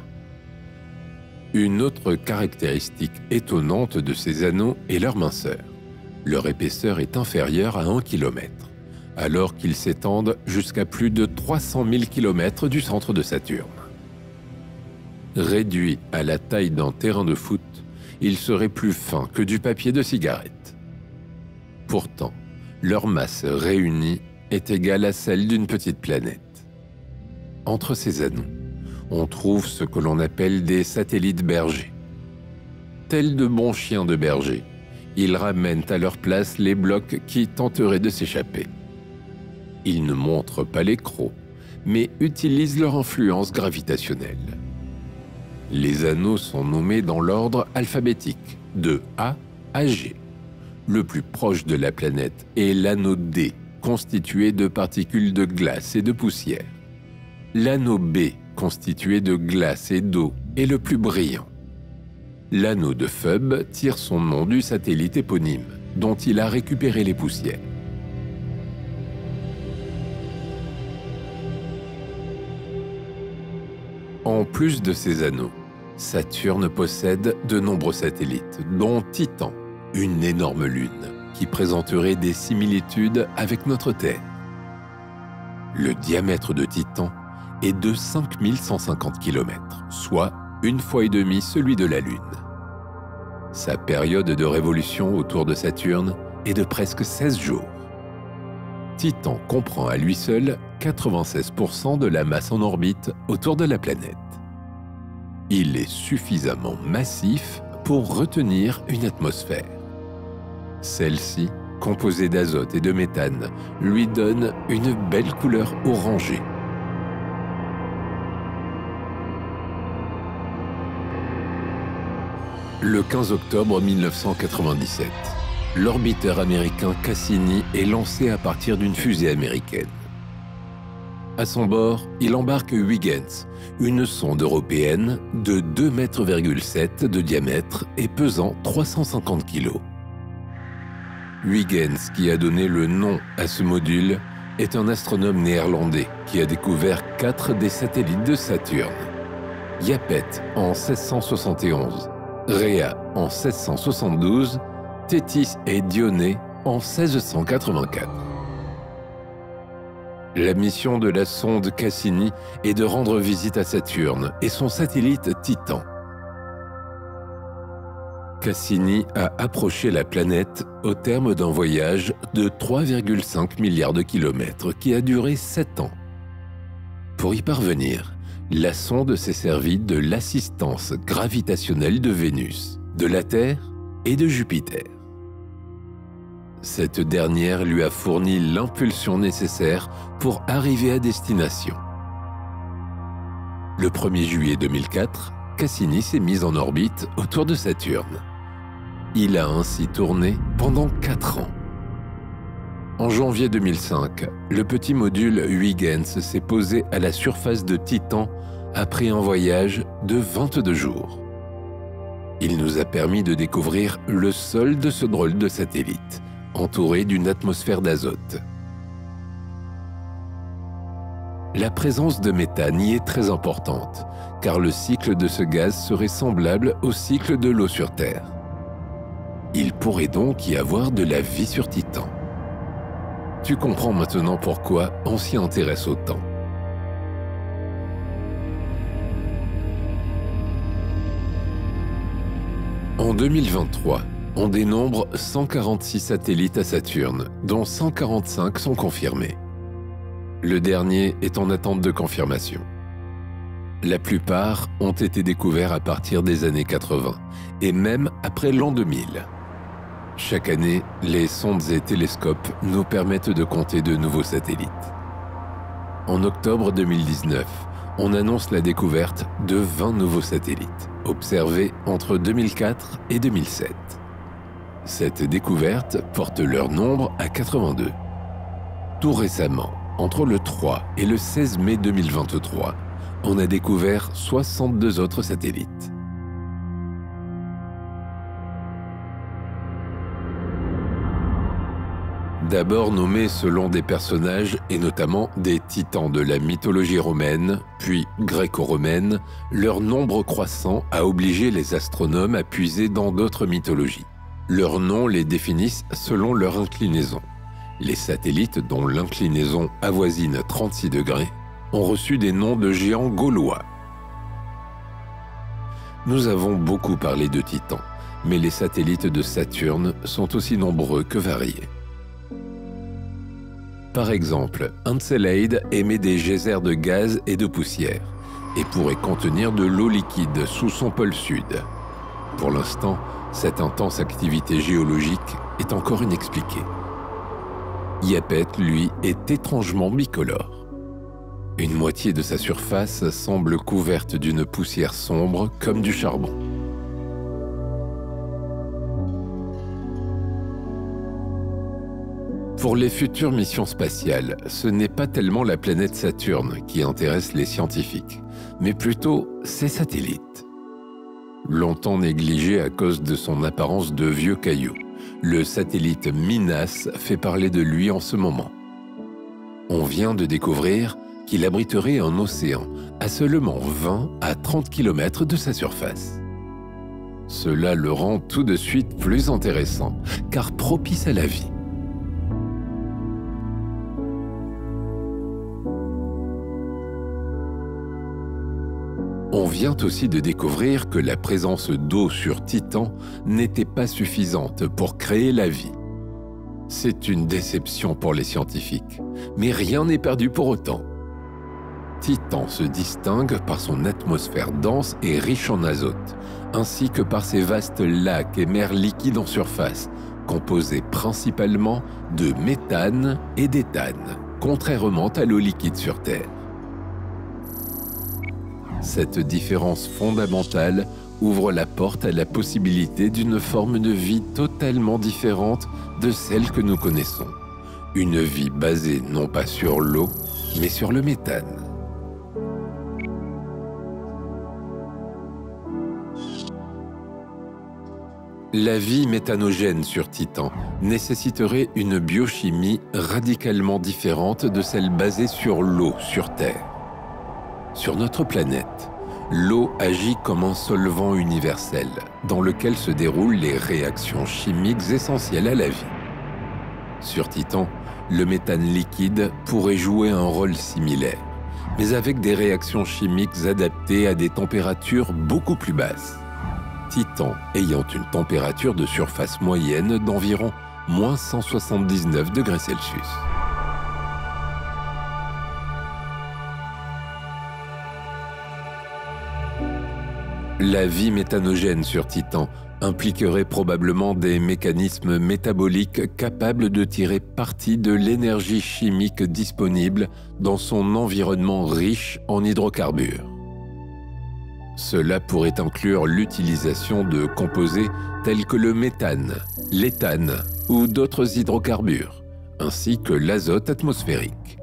Une autre caractéristique étonnante de ces anneaux est leur minceur. Leur épaisseur est inférieure à 1 km, alors qu'ils s'étendent jusqu'à plus de 300 000 km du centre de Saturne. Réduits à la taille d'un terrain de foot, ils seraient plus fins que du papier de cigarette. Pourtant, leur masse réunie est égale à celle d'une petite planète. Entre ces anneaux, on trouve ce que l'on appelle des satellites bergers. Tels de bons chiens de berger, ils ramènent à leur place les blocs qui tenteraient de s'échapper. Ils ne montrent pas les crocs, mais utilisent leur influence gravitationnelle. Les anneaux sont nommés dans l'ordre alphabétique, de A à G. Le plus proche de la planète est l'anneau D, constitué de particules de glace et de poussière. L'anneau B, constitué de glace et d'eau, est le plus brillant. L'anneau de Phoebe tire son nom du satellite éponyme, dont il a récupéré les poussières. En plus de ces anneaux, Saturne possède de nombreux satellites, dont Titan, une énorme lune, qui présenterait des similitudes avec notre Terre. Le diamètre de Titan est de 5150 km, soit 1,5 fois celui de la Lune. Sa période de révolution autour de Saturne est de presque 16 jours. Titan comprend à lui seul 96% de la masse en orbite autour de la planète. Il est suffisamment massif pour retenir une atmosphère. Celle-ci, composée d'azote et de méthane, lui donne une belle couleur orangée. Le 15 octobre 1997, l'orbiteur américain Cassini est lancé à partir d'une fusée américaine. À son bord, il embarque Huygens, une sonde européenne de 2,7 m de diamètre et pesant 350 kg. Huygens, qui a donné le nom à ce module, est un astronome néerlandais qui a découvert 4 des satellites de Saturne. Yapet en 1671, Rhea en 1672, Thétis et Dionée en 1684. La mission de la sonde Cassini est de rendre visite à Saturne et son satellite Titan. Cassini a approché la planète au terme d'un voyage de 3,5 milliards de kilomètres qui a duré 7 ans. Pour y parvenir, la sonde s'est servie de l'assistance gravitationnelle de Vénus, de la Terre et de Jupiter. Cette dernière lui a fourni l'impulsion nécessaire pour arriver à destination. Le 1er juillet 2004, Cassini s'est mis en orbite autour de Saturne. Il a ainsi tourné pendant 4 ans. En janvier 2005, le petit module Huygens s'est posé à la surface de Titan après un voyage de 22 jours. Il nous a permis de découvrir le sol de ce drôle de satellite, entouré d'une atmosphère d'azote. La présence de méthane y est très importante, car le cycle de ce gaz serait semblable au cycle de l'eau sur Terre. Il pourrait donc y avoir de la vie sur Titan. Tu comprends maintenant pourquoi on s'y intéresse autant. En 2023, on dénombre 146 satellites à Saturne, dont 145 sont confirmés. Le dernier est en attente de confirmation. La plupart ont été découverts à partir des années 80, et même après l'an 2000. Chaque année, les sondes et télescopes nous permettent de compter de nouveaux satellites. En octobre 2019, on annonce la découverte de 20 nouveaux satellites, observés entre 2004 et 2007. Cette découverte porte leur nombre à 82. Tout récemment, entre le 3 et le 16 mai 2023, on a découvert 62 autres satellites. D'abord nommés selon des personnages et notamment des titans de la mythologie romaine, puis gréco-romaine, leur nombre croissant a obligé les astronomes à puiser dans d'autres mythologies. Leurs noms les définissent selon leur inclinaison. Les satellites dont l'inclinaison avoisine 36 degrés ont reçu des noms de géants gaulois. Nous avons beaucoup parlé de titans, mais les satellites de Saturne sont aussi nombreux que variés. Par exemple, Encelade émet des geysers de gaz et de poussière et pourrait contenir de l'eau liquide sous son pôle sud. Pour l'instant, cette intense activité géologique est encore inexpliquée. Iapet, lui, est étrangement bicolore. Une moitié de sa surface semble couverte d'une poussière sombre comme du charbon. Pour les futures missions spatiales, ce n'est pas tellement la planète Saturne qui intéresse les scientifiques, mais plutôt ses satellites. Longtemps négligé à cause de son apparence de vieux caillou, le satellite Minas fait parler de lui en ce moment. On vient de découvrir qu'il abriterait un océan à seulement 20 à 30 km de sa surface. Cela le rend tout de suite plus intéressant, car propice à la vie. On vient aussi de découvrir que la présence d'eau sur Titan n'était pas suffisante pour créer la vie. C'est une déception pour les scientifiques, mais rien n'est perdu pour autant. Titan se distingue par son atmosphère dense et riche en azote, ainsi que par ses vastes lacs et mers liquides en surface, composés principalement de méthane et d'éthane, contrairement à l'eau liquide sur Terre. Cette différence fondamentale ouvre la porte à la possibilité d'une forme de vie totalement différente de celle que nous connaissons. Une vie basée non pas sur l'eau, mais sur le méthane. La vie méthanogène sur Titan nécessiterait une biochimie radicalement différente de celle basée sur l'eau sur Terre. Sur notre planète, l'eau agit comme un solvant universel dans lequel se déroulent les réactions chimiques essentielles à la vie. Sur Titan, le méthane liquide pourrait jouer un rôle similaire, mais avec des réactions chimiques adaptées à des températures beaucoup plus basses. Titan ayant une température de surface moyenne d'environ moins 179 degrés Celsius. La vie méthanogène sur Titan impliquerait probablement des mécanismes métaboliques capables de tirer parti de l'énergie chimique disponible dans son environnement riche en hydrocarbures. Cela pourrait inclure l'utilisation de composés tels que le méthane, l'éthane ou d'autres hydrocarbures, ainsi que l'azote atmosphérique.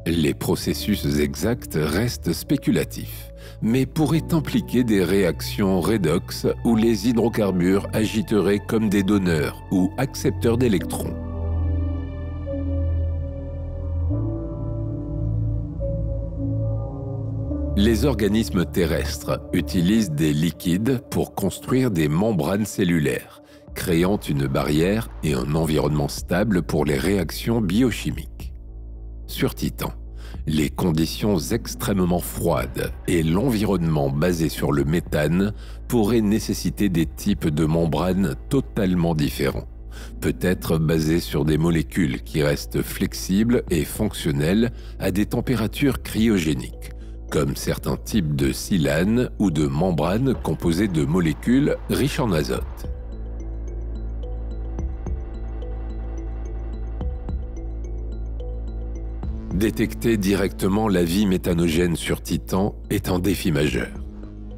Les processus exacts restent spéculatifs, mais pourraient impliquer des réactions redox où les hydrocarbures agiteraient comme des donneurs ou accepteurs d'électrons. Les organismes terrestres utilisent des liquides pour construire des membranes cellulaires, créant une barrière et un environnement stable pour les réactions biochimiques. Sur Titan, les conditions extrêmement froides et l'environnement basé sur le méthane pourraient nécessiter des types de membranes totalement différents, peut-être basés sur des molécules qui restent flexibles et fonctionnelles à des températures cryogéniques, comme certains types de silane ou de membranes composées de molécules riches en azote. Détecter directement la vie méthanogène sur Titan est un défi majeur.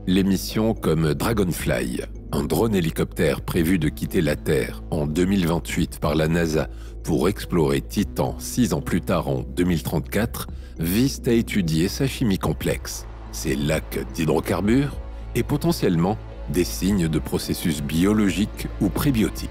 Les missions comme Dragonfly, un drone-hélicoptère prévu de quitter la Terre en 2028 par la NASA pour explorer Titan 6 ans plus tard en 2034, visent à étudier sa chimie complexe, ses lacs d'hydrocarbures et potentiellement des signes de processus biologiques ou prébiotiques.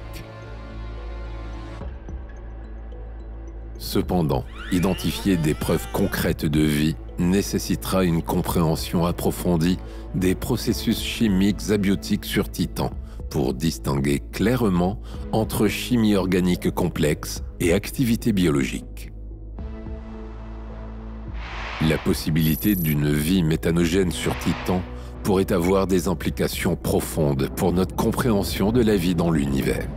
Cependant, identifier des preuves concrètes de vie nécessitera une compréhension approfondie des processus chimiques abiotiques sur Titan pour distinguer clairement entre chimie organique complexe et activité biologique. La possibilité d'une vie méthanogène sur Titan pourrait avoir des implications profondes pour notre compréhension de la vie dans l'univers.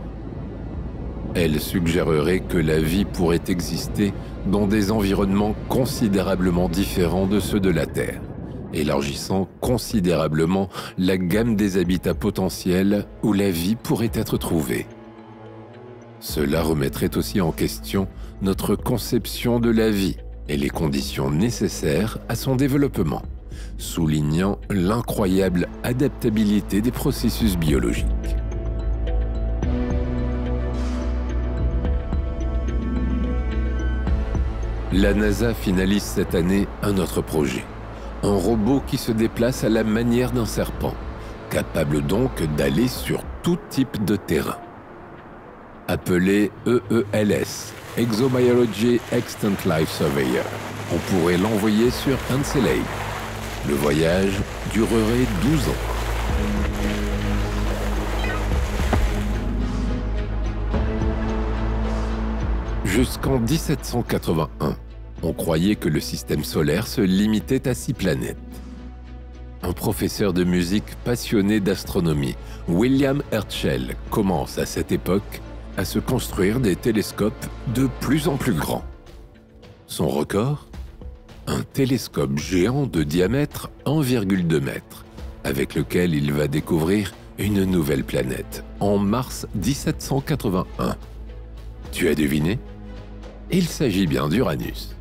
Elle suggérerait que la vie pourrait exister dans des environnements considérablement différents de ceux de la Terre, élargissant considérablement la gamme des habitats potentiels où la vie pourrait être trouvée. Cela remettrait aussi en question notre conception de la vie et les conditions nécessaires à son développement, soulignant l'incroyable adaptabilité des processus biologiques. La NASA finalise cette année un autre projet, un robot qui se déplace à la manière d'un serpent, capable donc d'aller sur tout type de terrain. Appelé EELS, Exobiology Extant Life Surveyor, on pourrait l'envoyer sur Encelade. Le voyage durerait 12 ans. Jusqu'en 1781, on croyait que le système solaire se limitait à 6 planètes. Un professeur de musique passionné d'astronomie, William Herschel, commence à cette époque à se construire des télescopes de plus en plus grands. Son record ? Un télescope géant de diamètre 1,2 m, avec lequel il va découvrir une nouvelle planète en mars 1781. Tu as deviné ? Il s'agit bien d'Uranus.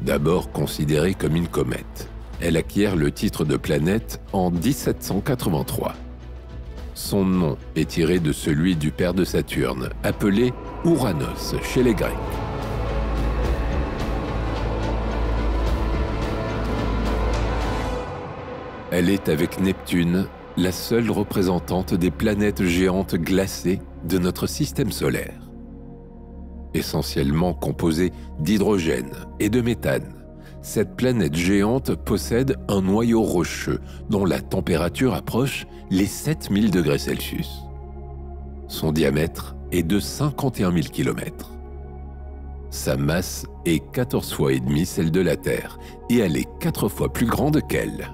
D'abord considérée comme une comète, elle acquiert le titre de planète en 1783. Son nom est tiré de celui du père de Saturne, appelé Ouranos chez les Grecs. Elle est avec Neptune la seule représentante des planètes géantes glacées de notre système solaire. Essentiellement composée d'hydrogène et de méthane, cette planète géante possède un noyau rocheux dont la température approche les 7000 degrés Celsius. Son diamètre est de 51 000 km. Sa masse est 14 fois et demie celle de la Terre et elle est 4 fois plus grande qu'elle.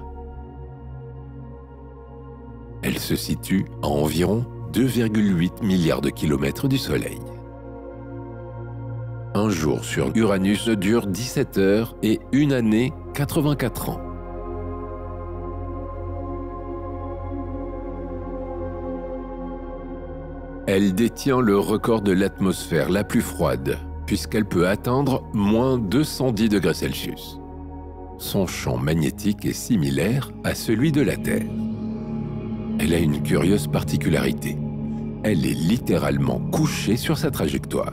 Elle se situe à environ 2,8 milliards de kilomètres du Soleil. Un jour sur Uranus dure 17 heures et une année 84 ans. Elle détient le record de l'atmosphère la plus froide, puisqu'elle peut atteindre moins 210 degrés Celsius. Son champ magnétique est similaire à celui de la Terre. Elle a une curieuse particularité. Elle est littéralement couchée sur sa trajectoire.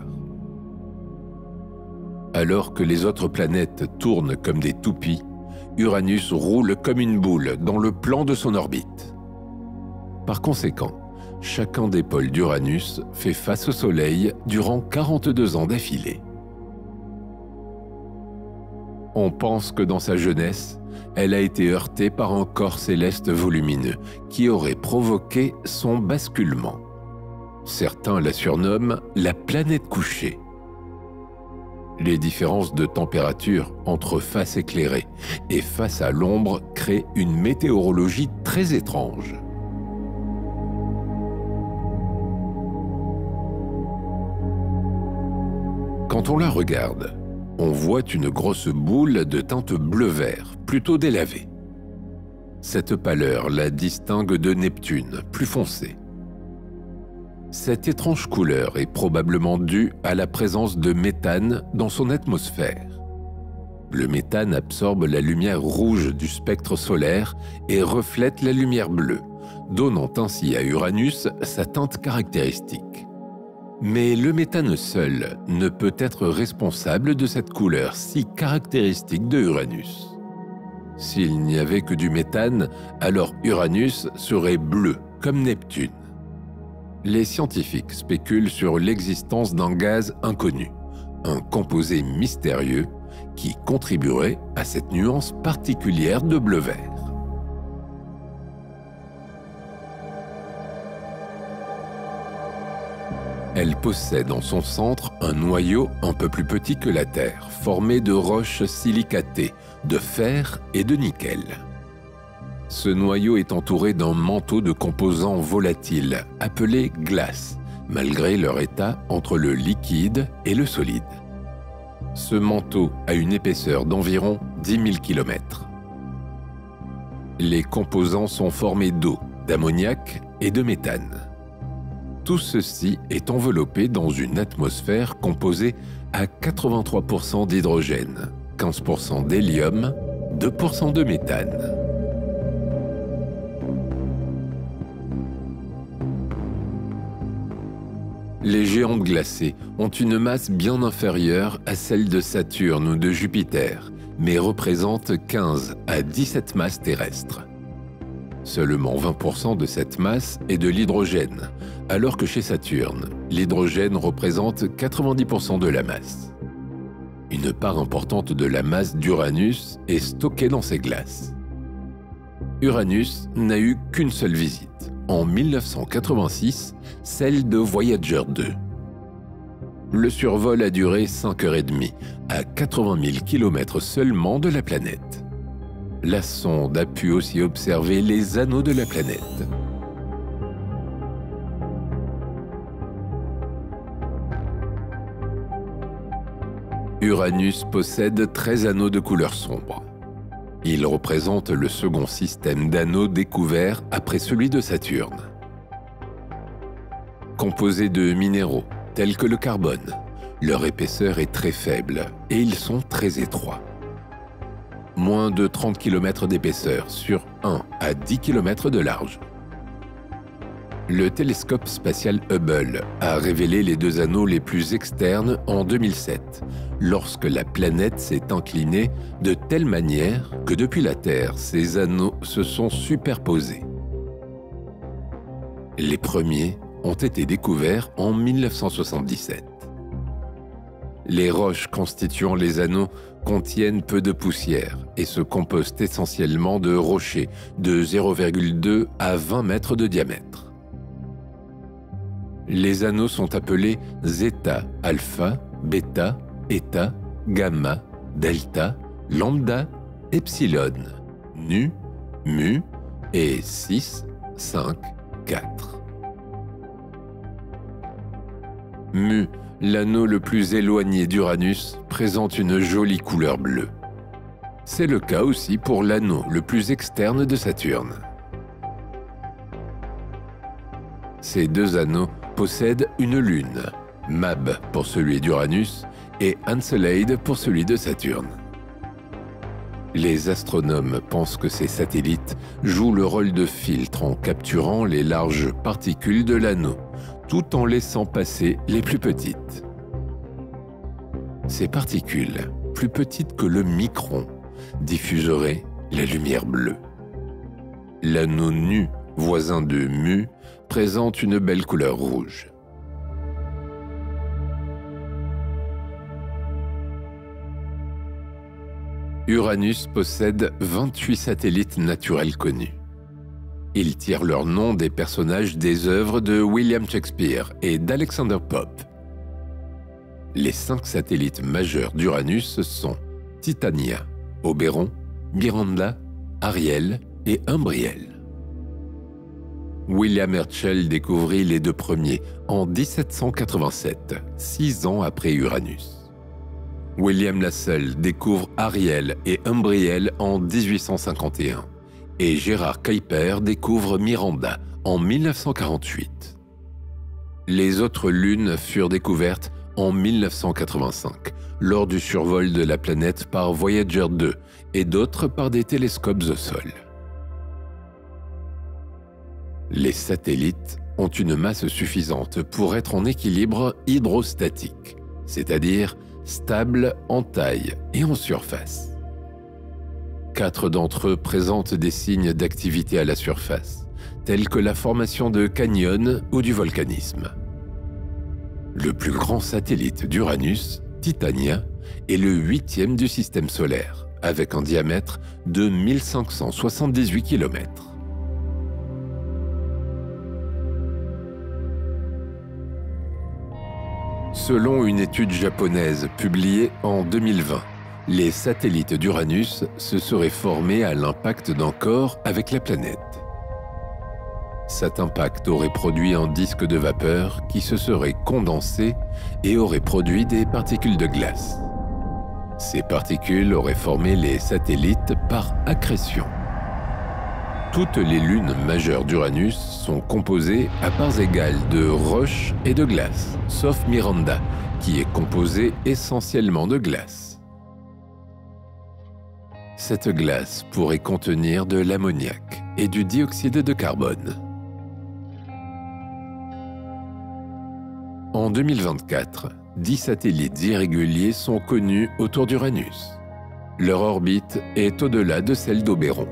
Alors que les autres planètes tournent comme des toupies, Uranus roule comme une boule dans le plan de son orbite. Par conséquent, chacun des pôles d'Uranus fait face au Soleil durant 42 ans d'affilée. On pense que dans sa jeunesse, elle a été heurtée par un corps céleste volumineux qui aurait provoqué son basculement. Certains la surnomment la planète couchée. Les différences de température entre face éclairée et face à l'ombre créent une météorologie très étrange. Quand on la regarde, on voit une grosse boule de teinte bleu-vert, plutôt délavée. Cette pâleur la distingue de Neptune, plus foncée. Cette étrange couleur est probablement due à la présence de méthane dans son atmosphère. Le méthane absorbe la lumière rouge du spectre solaire et reflète la lumière bleue, donnant ainsi à Uranus sa teinte caractéristique. Mais le méthane seul ne peut être responsable de cette couleur si caractéristique de Uranus. S'il n'y avait que du méthane, alors Uranus serait bleu, comme Neptune. Les scientifiques spéculent sur l'existence d'un gaz inconnu, un composé mystérieux qui contribuerait à cette nuance particulière de bleu-vert. Elle possède en son centre un noyau un peu plus petit que la Terre, formé de roches silicatées, de fer et de nickel. Ce noyau est entouré d'un manteau de composants volatiles, appelés glaces, malgré leur état entre le liquide et le solide. Ce manteau a une épaisseur d'environ 10 000 km. Les composants sont formés d'eau, d'ammoniac et de méthane. Tout ceci est enveloppé dans une atmosphère composée à 83% d'hydrogène, 15% d'hélium, 2% de méthane. Les géantes glacées ont une masse bien inférieure à celle de Saturne ou de Jupiter, mais représentent 15 à 17 masses terrestres. Seulement 20% de cette masse est de l'hydrogène, alors que chez Saturne, l'hydrogène représente 90% de la masse. Une part importante de la masse d'Uranus est stockée dans ces glaces. Uranus n'a eu qu'une seule visite, en 1986, celle de Voyager 2. Le survol a duré 5h30, à 80 000 km seulement de la planète. La sonde a pu aussi observer les anneaux de la planète. Uranus possède 13 anneaux de couleur sombre. Il représente le second système d'anneaux découvert après celui de Saturne. Composés de minéraux tels que le carbone, leur épaisseur est très faible et ils sont très étroits. Moins de 30 km d'épaisseur sur 1 à 10 km de large. Le télescope spatial Hubble a révélé les deux anneaux les plus externes en 2007, lorsque la planète s'est inclinée de telle manière que depuis la Terre, ces anneaux se sont superposés. Les premiers ont été découverts en 1977. Les roches constituant les anneaux contiennent peu de poussière et se composent essentiellement de rochers de 0,2 à 20 mètres de diamètre. Les anneaux sont appelés zeta, alpha, bêta, eta, gamma, delta, lambda, epsilon, nu, mu et 6, 5, 4. Mu, l'anneau le plus éloigné d'Uranus, présente une jolie couleur bleue. C'est le cas aussi pour l'anneau le plus externe de Saturne. Ces deux anneaux possèdent une lune, Mab pour celui d'Uranus et Encelade pour celui de Saturne. Les astronomes pensent que ces satellites jouent le rôle de filtre en capturant les larges particules de l'anneau, tout en laissant passer les plus petites. Ces particules, plus petites que le micron, diffuseraient la lumière bleue. L'anneau nu, voisin de Mu, présente une belle couleur rouge. Uranus possède 28 satellites naturels connus. Ils tirent leur nom des personnages des œuvres de William Shakespeare et d'Alexander Pope. Les 5 satellites majeurs d'Uranus sont Titania, Oberon, Miranda, Ariel et Umbriel. William Herschel découvrit les deux premiers en 1787, 6 ans après Uranus. William Lassell découvre Ariel et Umbriel en 1851 et Gérard Kuiper découvre Miranda en 1948. Les autres lunes furent découvertes en 1985, lors du survol de la planète par Voyager 2 et d'autres par des télescopes au sol. Les satellites ont une masse suffisante pour être en équilibre hydrostatique, c'est-à-dire stable en taille et en surface. 4 d'entre eux présentent des signes d'activité à la surface, tels que la formation de canyons ou du volcanisme. Le plus grand satellite d'Uranus, Titania, est le 8e du système solaire, avec un diamètre de 1578 km. Selon une étude japonaise publiée en 2020, les satellites d'Uranus se seraient formés à l'impact d'un corps avec la planète. Cet impact aurait produit un disque de vapeur qui se serait condensé et aurait produit des particules de glace. Ces particules auraient formé les satellites par accrétion. Toutes les lunes majeures d'Uranus sont composées à parts égales de roches et de glace, sauf Miranda, qui est composée essentiellement de glace. Cette glace pourrait contenir de l'ammoniac et du dioxyde de carbone. En 2024, 10 satellites irréguliers sont connus autour d'Uranus. Leur orbite est au-delà de celle d'Oberon.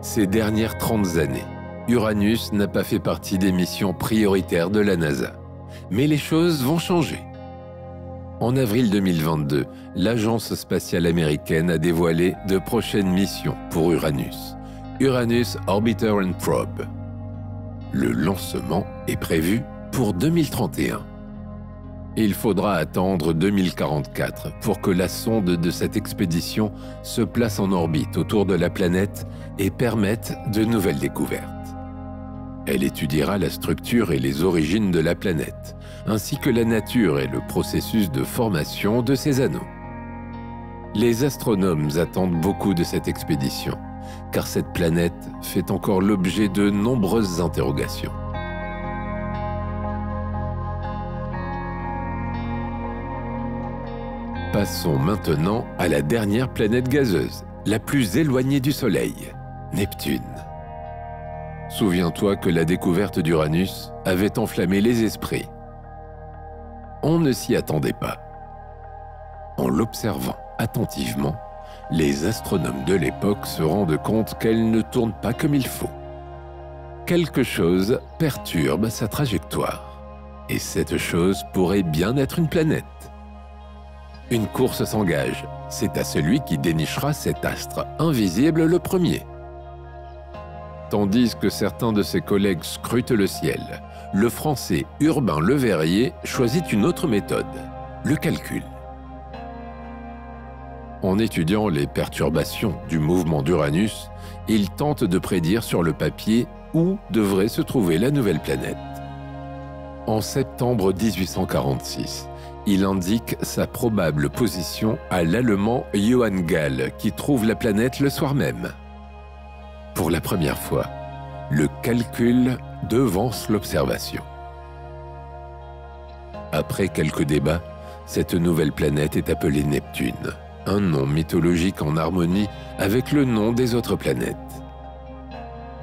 Ces dernières 30 années, Uranus n'a pas fait partie des missions prioritaires de la NASA. Mais les choses vont changer. En avril 2022, l'Agence spatiale américaine a dévoilé de prochaines missions pour Uranus, Uranus Orbiter and Probe. Le lancement est prévu pour 2031. Il faudra attendre 2044 pour que la sonde de cette expédition se place en orbite autour de la planète et permette de nouvelles découvertes. Elle étudiera la structure et les origines de la planète, ainsi que la nature et le processus de formation de ses anneaux. Les astronomes attendent beaucoup de cette expédition, car cette planète fait encore l'objet de nombreuses interrogations. Passons maintenant à la dernière planète gazeuse, la plus éloignée du Soleil, Neptune. Souviens-toi que la découverte d'Uranus avait enflammé les esprits. On ne s'y attendait pas. En l'observant attentivement, les astronomes de l'époque se rendent compte qu'elle ne tourne pas comme il faut. Quelque chose perturbe sa trajectoire. Et cette chose pourrait bien être une planète. Une course s'engage. C'est à celui qui dénichera cet astre invisible le premier. Tandis que certains de ses collègues scrutent le ciel, le Français Urbain Le Verrier choisit une autre méthode, le calcul. En étudiant les perturbations du mouvement d'Uranus, il tente de prédire sur le papier où devrait se trouver la nouvelle planète. En septembre 1846, il indique sa probable position à l'Allemand Johann Galle, qui trouve la planète le soir même. Pour la première fois, le calcul devance l'observation. Après quelques débats, cette nouvelle planète est appelée Neptune, un nom mythologique en harmonie avec le nom des autres planètes.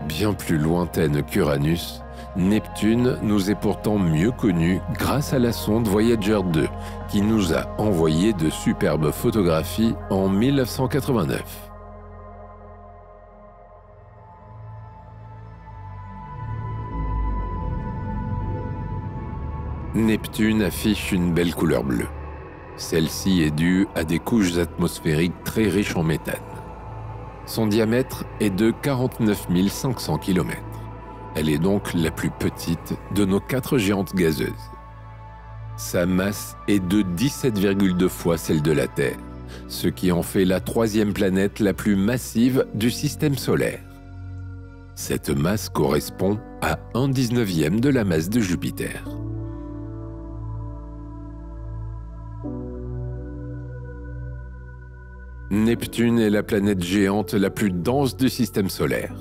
Bien plus lointaine qu'Uranus, Neptune nous est pourtant mieux connue grâce à la sonde Voyager 2, qui nous a envoyé de superbes photographies en 1989. Neptune affiche une belle couleur bleue. Celle-ci est due à des couches atmosphériques très riches en méthane. Son diamètre est de 49 500 km. Elle est donc la plus petite de nos 4 géantes gazeuses. Sa masse est de 17,2 fois celle de la Terre, ce qui en fait la 3e planète la plus massive du système solaire. Cette masse correspond à 1/19e de la masse de Jupiter. Neptune est la planète géante la plus dense du système solaire.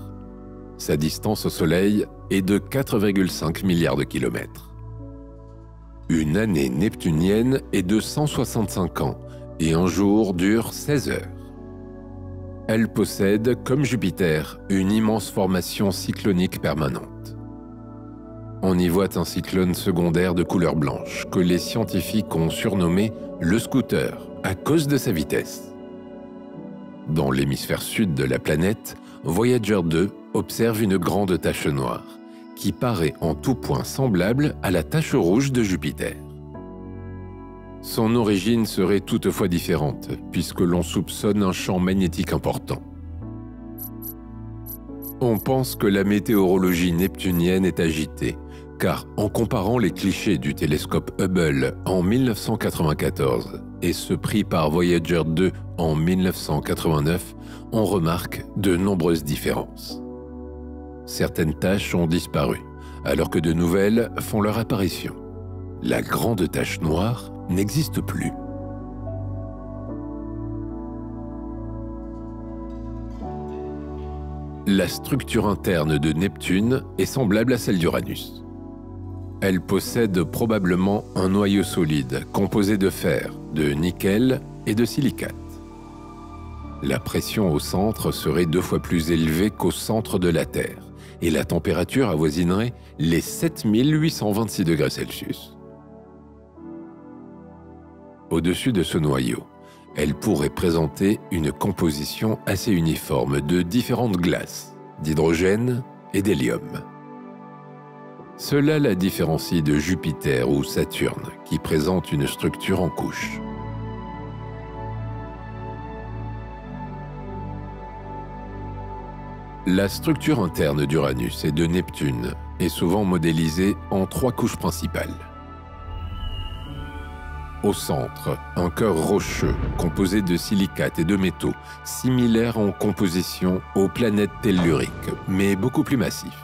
Sa distance au Soleil est de 4,5 milliards de kilomètres. Une année neptunienne est de 165 ans et un jour dure 16 heures. Elle possède, comme Jupiter, une immense formation cyclonique permanente. On y voit un cyclone secondaire de couleur blanche que les scientifiques ont surnommé le scooter à cause de sa vitesse. Dans l'hémisphère sud de la planète, Voyager 2 observe une grande tache noire qui paraît en tout point semblable à la tache rouge de Jupiter. Son origine serait toutefois différente, puisque l'on soupçonne un champ magnétique important. On pense que la météorologie neptunienne est agitée, car en comparant les clichés du télescope Hubble en 1994 et ceux pris par Voyager 2 en 1989, on remarque de nombreuses différences. Certaines taches ont disparu, alors que de nouvelles font leur apparition. La grande tache noire n'existe plus. La structure interne de Neptune est semblable à celle d'Uranus. Elle possède probablement un noyau solide composé de fer, de nickel et de silicate. La pression au centre serait 2 fois plus élevée qu'au centre de la Terre et la température avoisinerait les 7826 degrés Celsius. Au-dessus de ce noyau, elle pourrait présenter une composition assez uniforme de différentes glaces, d'hydrogène et d'hélium. Cela la différencie de Jupiter ou Saturne, qui présentent une structure en couche. La structure interne d'Uranus et de Neptune est souvent modélisée en 3 couches principales. Au centre, un cœur rocheux composé de silicates et de métaux, similaire en composition aux planètes telluriques, mais beaucoup plus massif.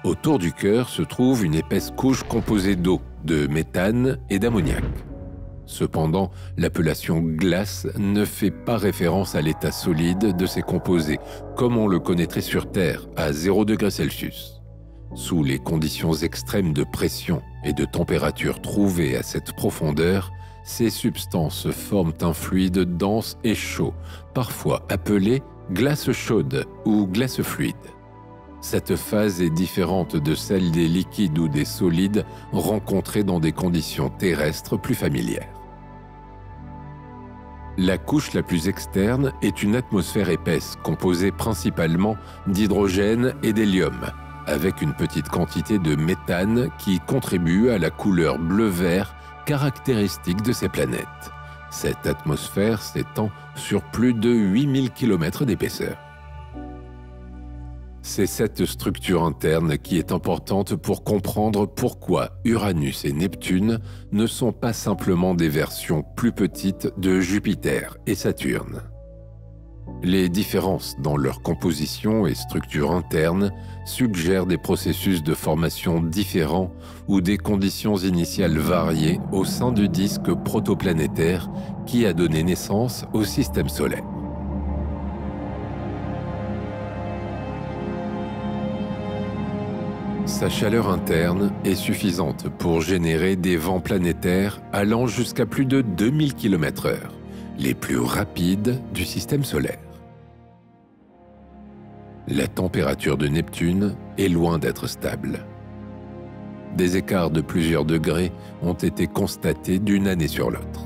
Autour du cœur se trouve une épaisse couche composée d'eau, de méthane et d'ammoniac. Cependant, l'appellation glace ne fait pas référence à l'état solide de ces composés, comme on le connaîtrait sur Terre, à 0 degré Celsius. Sous les conditions extrêmes de pression et de température trouvées à cette profondeur, ces substances forment un fluide dense et chaud, parfois appelé glace chaude ou glace fluide. Cette phase est différente de celle des liquides ou des solides rencontrés dans des conditions terrestres plus familières. La couche la plus externe est une atmosphère épaisse composée principalement d'hydrogène et d'hélium, avec une petite quantité de méthane qui contribue à la couleur bleu-vert caractéristique de ces planètes. Cette atmosphère s'étend sur plus de 8000 km d'épaisseur. C'est cette structure interne qui est importante pour comprendre pourquoi Uranus et Neptune ne sont pas simplement des versions plus petites de Jupiter et Saturne. Les différences dans leur composition et structure interne suggèrent des processus de formation différents ou des conditions initiales variées au sein du disque protoplanétaire qui a donné naissance au système solaire. Sa chaleur interne est suffisante pour générer des vents planétaires allant jusqu'à plus de 2000 km/h, les plus rapides du système solaire. La température de Neptune est loin d'être stable. Des écarts de plusieurs degrés ont été constatés d'une année sur l'autre.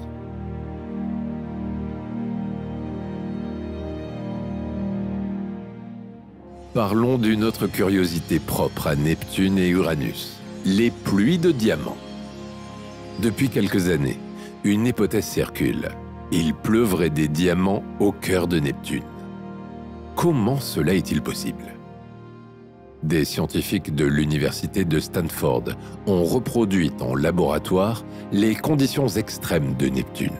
Parlons d'une autre curiosité propre à Neptune et Uranus, les pluies de diamants. Depuis quelques années, une hypothèse circule. Il pleuvrait des diamants au cœur de Neptune. Comment cela est-il possible? Des scientifiques de l'université de Stanford ont reproduit en laboratoire les conditions extrêmes de Neptune.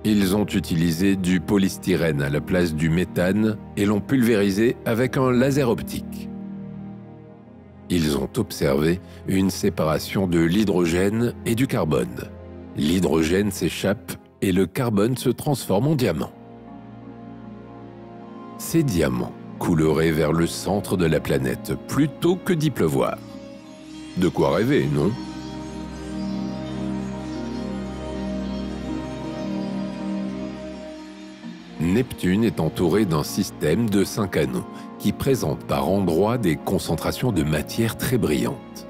Ils ont utilisé du polystyrène à la place du méthane et l'ont pulvérisé avec un laser optique. Ils ont observé une séparation de l'hydrogène et du carbone. L'hydrogène s'échappe et le carbone se transforme en diamant. Ces diamants coulerait vers le centre de la planète plutôt que d'y pleuvoir. De quoi rêver, non ? Neptune est entouré d'un système de 5 anneaux qui présente par endroits des concentrations de matière très brillantes.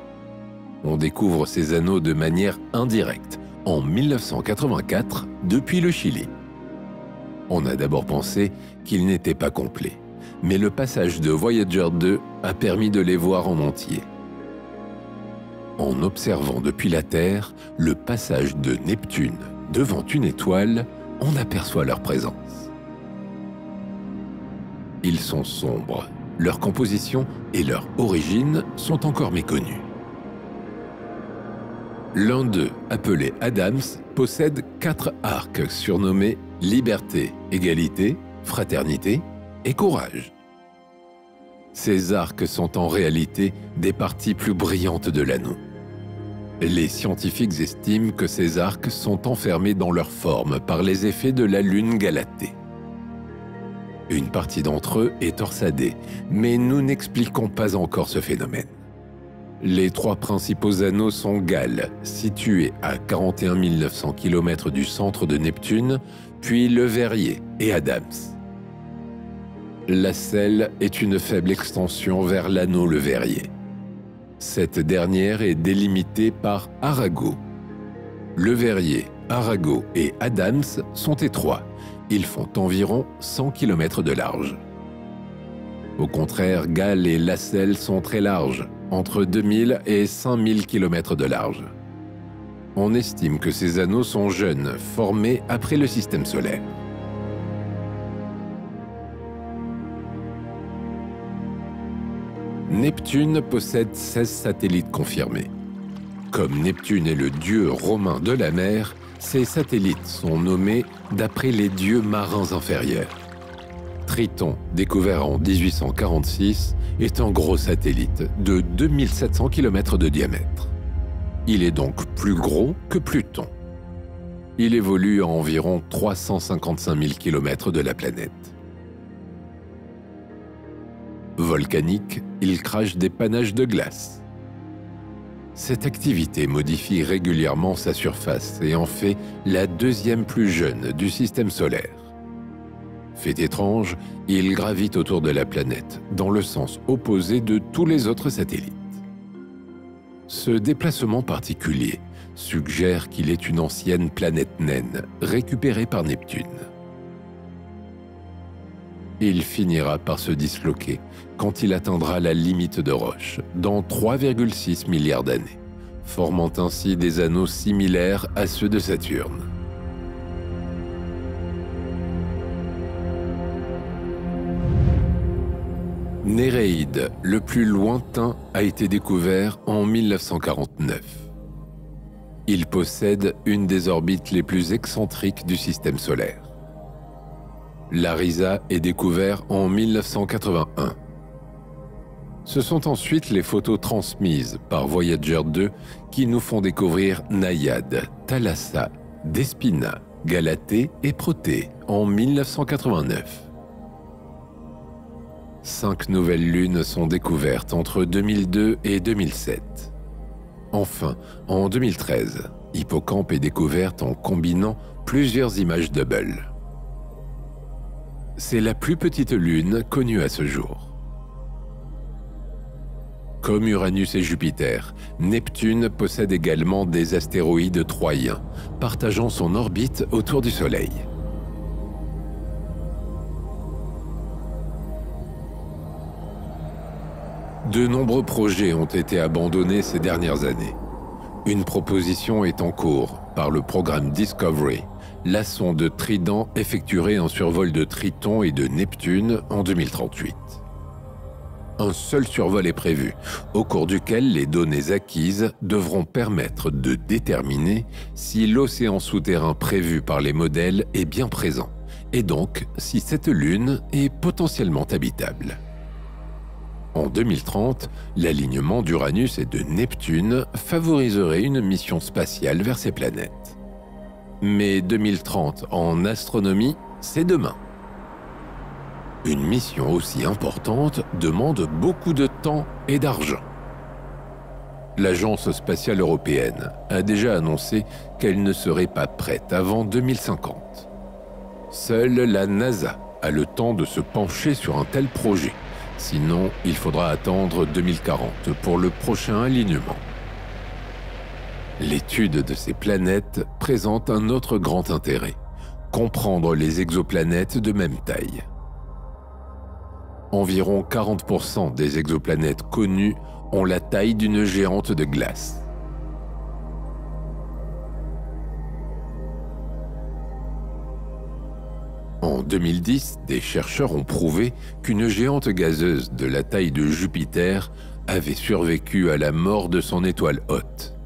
On découvre ces anneaux de manière indirecte en 1984 depuis le Chili. On a d'abord pensé qu'ils n'étaient pas complets, mais le passage de Voyager 2 a permis de les voir en entier. En observant depuis la Terre le passage de Neptune devant une étoile, on aperçoit leur présence. Ils sont sombres, leur composition et leur origine sont encore méconnues. L'un d'eux, appelé Adams, possède 4 arcs surnommés Liberté, Égalité, Fraternité et Courage. Ces arcs sont en réalité des parties plus brillantes de l'anneau. Les scientifiques estiment que ces arcs sont enfermés dans leur forme par les effets de la Lune Galatée. Une partie d'entre eux est torsadée, mais nous n'expliquons pas encore ce phénomène. Les 3 principaux anneaux sont Gale, situé à 41 900 km du centre de Neptune, puis Le Verrier et Adams. Lassell est une faible extension vers l'anneau Le Verrier. Cette dernière est délimitée par Arago. Le Verrier, Arago et Adams sont étroits. Ils font environ 100 km de large. Au contraire, Gale et Lassell sont très larges, entre 2000 et 5000 km de large. On estime que ces anneaux sont jeunes, formés après le système solaire. Neptune possède 16 satellites confirmés. Comme Neptune est le dieu romain de la mer, ces satellites sont nommés d'après les dieux marins inférieurs. Triton, découvert en 1846, est un gros satellite de 2700 km de diamètre. Il est donc plus gros que Pluton. Il évolue à environ 355 000 km de la planète. Volcanique, il crache des panaches de glace. Cette activité modifie régulièrement sa surface et en fait la 2e plus jeune du système solaire. Fait étrange, il gravite autour de la planète, dans le sens opposé de tous les autres satellites. Ce déplacement particulier suggère qu'il est une ancienne planète naine, récupérée par Neptune. Il finira par se disloquer quand il atteindra la limite de Roche, dans 3,6 milliards d'années, formant ainsi des anneaux similaires à ceux de Saturne. Néréide, le plus lointain, a été découvert en 1949. Il possède une des orbites les plus excentriques du système solaire. Larisa est découvert en 1981. Ce sont ensuite les photos transmises par Voyager 2 qui nous font découvrir Naiade, Thalassa, Despina, Galatée et Protée en 1989. 5 nouvelles lunes sont découvertes entre 2002 et 2007. Enfin, en 2013, Hippocampe est découverte en combinant plusieurs images Hubble. C'est la plus petite lune connue à ce jour. Comme Uranus et Jupiter, Neptune possède également des astéroïdes troyens, partageant son orbite autour du Soleil. De nombreux projets ont été abandonnés ces dernières années. Une proposition est en cours par le programme Discovery. La sonde Trident effectuerait un survol de Triton et de Neptune en 2038. Un seul survol est prévu, au cours duquel les données acquises devront permettre de déterminer si l'océan souterrain prévu par les modèles est bien présent, et donc si cette lune est potentiellement habitable. En 2030, l'alignement d'Uranus et de Neptune favoriserait une mission spatiale vers ces planètes. Mais 2030 en astronomie, c'est demain. Une mission aussi importante demande beaucoup de temps et d'argent. L'Agence spatiale européenne a déjà annoncé qu'elle ne serait pas prête avant 2050. Seule la NASA a le temps de se pencher sur un tel projet. Sinon, il faudra attendre 2040 pour le prochain alignement. L'étude de ces planètes présente un autre grand intérêt: comprendre les exoplanètes de même taille. Environ 40% des exoplanètes connues ont la taille d'une géante de glace. En 2010, des chercheurs ont prouvé qu'une géante gazeuse de la taille de Jupiter avait survécu à la mort de son étoile hôte.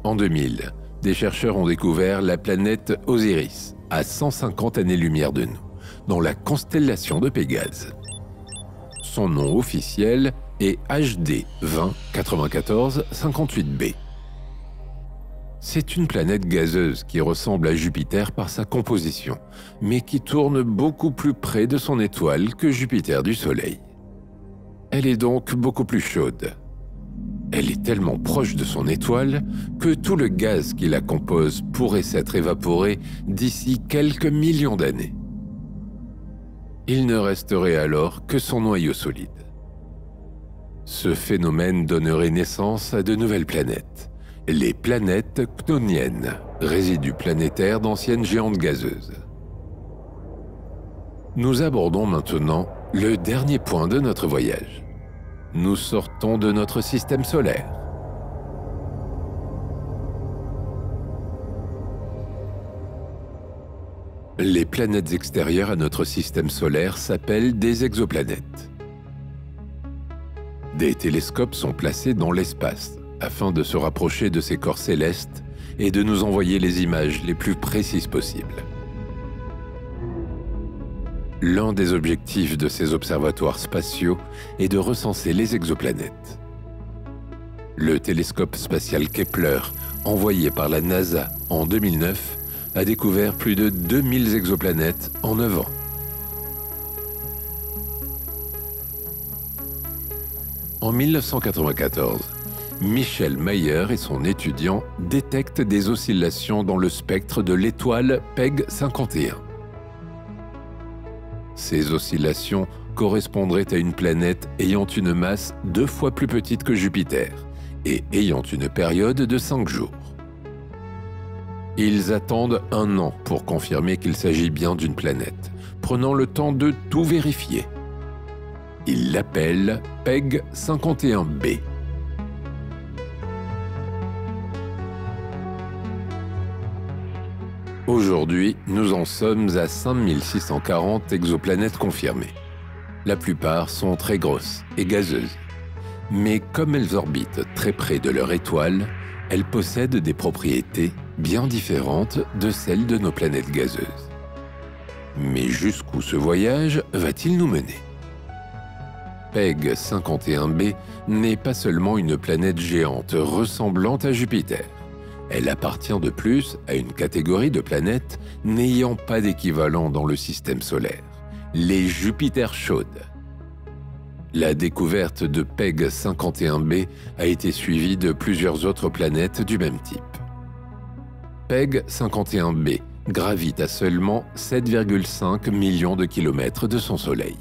En 2000, des chercheurs ont découvert la planète Osiris, à 150 années-lumière de nous, dans la constellation de Pégase. Son nom officiel est HD 209458b. C'est une planète gazeuse qui ressemble à Jupiter par sa composition, mais qui tourne beaucoup plus près de son étoile que Jupiter du Soleil. Elle est donc beaucoup plus chaude. Elle est tellement proche de son étoile que tout le gaz qui la compose pourrait s'être évaporé d'ici quelques millions d'années. Il ne resterait alors que son noyau solide. Ce phénomène donnerait naissance à de nouvelles planètes, les planètes ctoniennes, résidus planétaires d'anciennes géantes gazeuses. Nous abordons maintenant le dernier point de notre voyage. Nous sortons de notre système solaire. Les planètes extérieures à notre système solaire s'appellent des exoplanètes. Des télescopes sont placés dans l'espace afin de se rapprocher de ces corps célestes et de nous envoyer les images les plus précises possibles. L'un des objectifs de ces observatoires spatiaux est de recenser les exoplanètes. Le télescope spatial Kepler, envoyé par la NASA en 2009, a découvert plus de 2000 exoplanètes en 9 ans. En 1994, Michel Mayer et son étudiant détectent des oscillations dans le spectre de l'étoile PEG 51. Ces oscillations correspondraient à une planète ayant une masse 2 fois plus petite que Jupiter et ayant une période de 5 jours. Ils attendent 1 an pour confirmer qu'il s'agit bien d'une planète, prenant le temps de tout vérifier. Ils l'appellent PEG 51b. Aujourd'hui, nous en sommes à 5640 exoplanètes confirmées. La plupart sont très grosses et gazeuses. Mais comme elles orbitent très près de leur étoile, elles possèdent des propriétés bien différentes de celles de nos planètes gazeuses. Mais jusqu'où ce voyage va-t-il nous mener? PEG 51b n'est pas seulement une planète géante ressemblant à Jupiter. Elle appartient de plus à une catégorie de planètes n'ayant pas d'équivalent dans le système solaire, les Jupiters chaudes. La découverte de PEG 51b a été suivie de plusieurs autres planètes du même type. PEG 51b gravite à seulement 7,5 millions de kilomètres de son Soleil.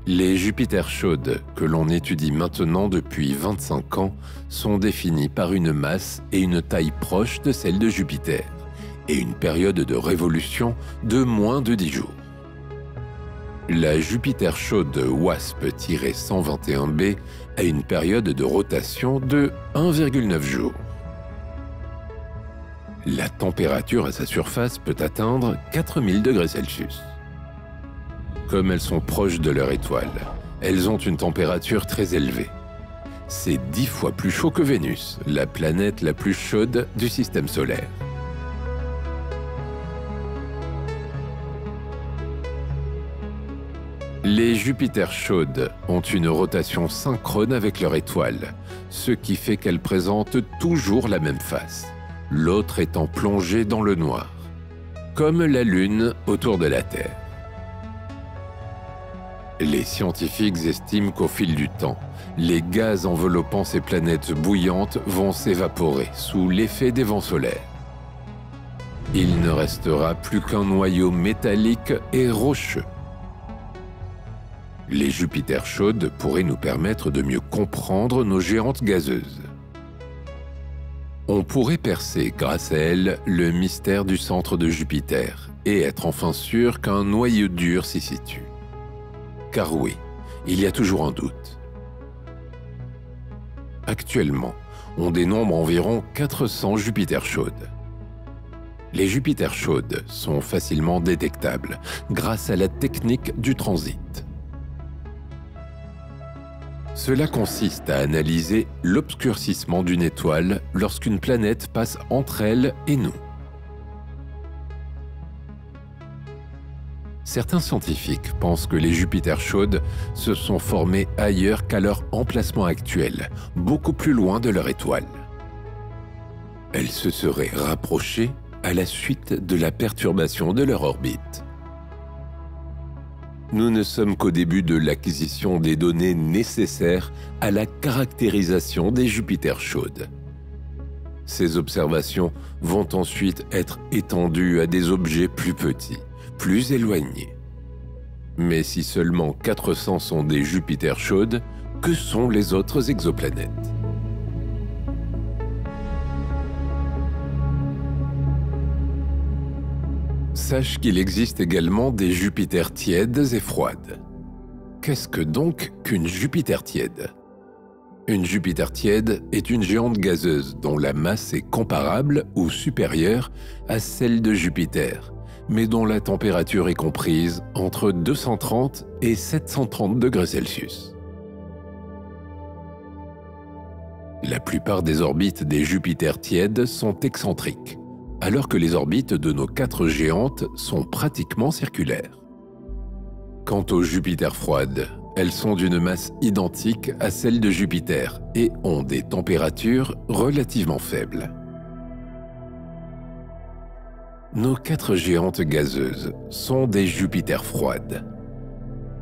Les Jupiters chaudes, que l'on étudie maintenant depuis 25 ans, sont définis par une masse et une taille proche de celle de Jupiter, et une période de révolution de moins de 10 jours. La Jupiter chaude WASP-121b a une période de rotation de 1,9 jours. La température à sa surface peut atteindre 4000 degrés Celsius. Comme elles sont proches de leur étoile, elles ont une température très élevée. C'est 10 fois plus chaud que Vénus, la planète la plus chaude du système solaire. Les Jupiters chaudes ont une rotation synchrone avec leur étoile, ce qui fait qu'elles présentent toujours la même face, l'autre étant plongée dans le noir, comme la Lune autour de la Terre. Les scientifiques estiment qu'au fil du temps, les gaz enveloppant ces planètes bouillantes vont s'évaporer sous l'effet des vents solaires. Il ne restera plus qu'un noyau métallique et rocheux. Les Jupiters chaudes pourraient nous permettre de mieux comprendre nos géantes gazeuses. On pourrait percer grâce à elles le mystère du centre de Jupiter et être enfin sûr qu'un noyau dur s'y situe. Car oui, il y a toujours un doute. Actuellement, on dénombre environ 400 Jupiters chaudes. Les Jupiters chaudes sont facilement détectables grâce à la technique du transit. Cela consiste à analyser l'obscurcissement d'une étoile lorsqu'une planète passe entre elle et nous. Certains scientifiques pensent que les Jupiters chaudes se sont formés ailleurs qu'à leur emplacement actuel, beaucoup plus loin de leur étoile. Elles se seraient rapprochées à la suite de la perturbation de leur orbite. Nous ne sommes qu'au début de l'acquisition des données nécessaires à la caractérisation des Jupiters chaudes. Ces observations vont ensuite être étendues à des objets plus petits, plus éloignés. Mais si seulement 400 sont des Jupiters chaudes, que sont les autres exoplanètes? Sache qu'il existe également des Jupiters tièdes et froides. Qu'est-ce que donc qu'une Jupiter tiède? Une Jupiter tiède est une géante gazeuse dont la masse est comparable ou supérieure à celle de Jupiter, mais dont la température est comprise entre 230 et 730 degrés Celsius. La plupart des orbites des Jupiters tièdes sont excentriques, alors que les orbites de nos 4 géantes sont pratiquement circulaires. Quant aux Jupiters froides, elles sont d'une masse identique à celle de Jupiter et ont des températures relativement faibles. Nos 4 géantes gazeuses sont des Jupiters froides.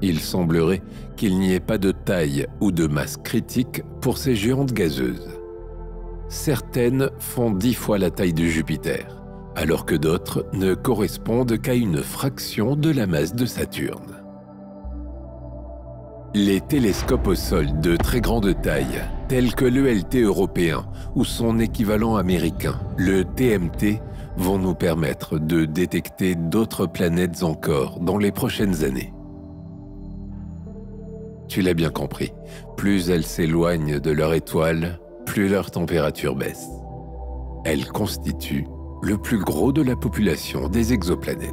Il semblerait qu'il n'y ait pas de taille ou de masse critique pour ces géantes gazeuses. Certaines font 10 fois la taille de Jupiter, alors que d'autres ne correspondent qu'à une fraction de la masse de Saturne. Les télescopes au sol de très grande taille, tels que l'ELT européen ou son équivalent américain, le TMT, vont nous permettre de détecter d'autres planètes encore dans les prochaines années. Tu l'as bien compris, plus elles s'éloignent de leur étoile, plus leur température baisse. Elles constituent le plus gros de la population des exoplanètes.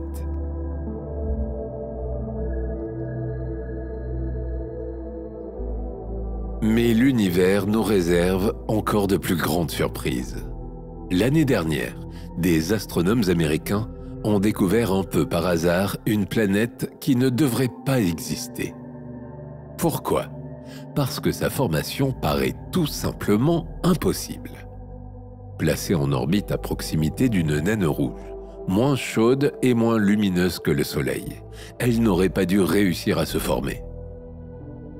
Mais l'univers nous réserve encore de plus grandes surprises. L'année dernière, des astronomes américains ont découvert un peu par hasard une planète qui ne devrait pas exister. Pourquoi? Parce que sa formation paraît tout simplement impossible. Placée en orbite à proximité d'une naine rouge, moins chaude et moins lumineuse que le Soleil, elle n'aurait pas dû réussir à se former.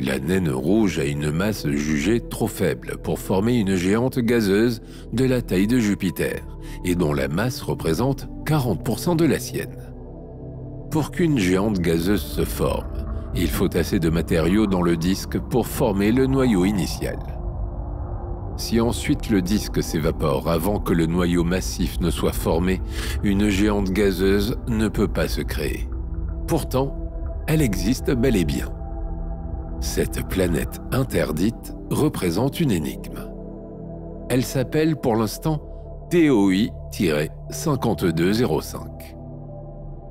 La naine rouge a une masse jugée trop faible pour former une géante gazeuse de la taille de Jupiter et dont la masse représente 40% de la sienne. Pour qu'une géante gazeuse se forme, il faut assez de matériaux dans le disque pour former le noyau initial. Si ensuite le disque s'évapore avant que le noyau massif ne soit formé, une géante gazeuse ne peut pas se créer. Pourtant, elle existe bel et bien. Cette planète interdite représente une énigme. Elle s'appelle pour l'instant TOI-5205.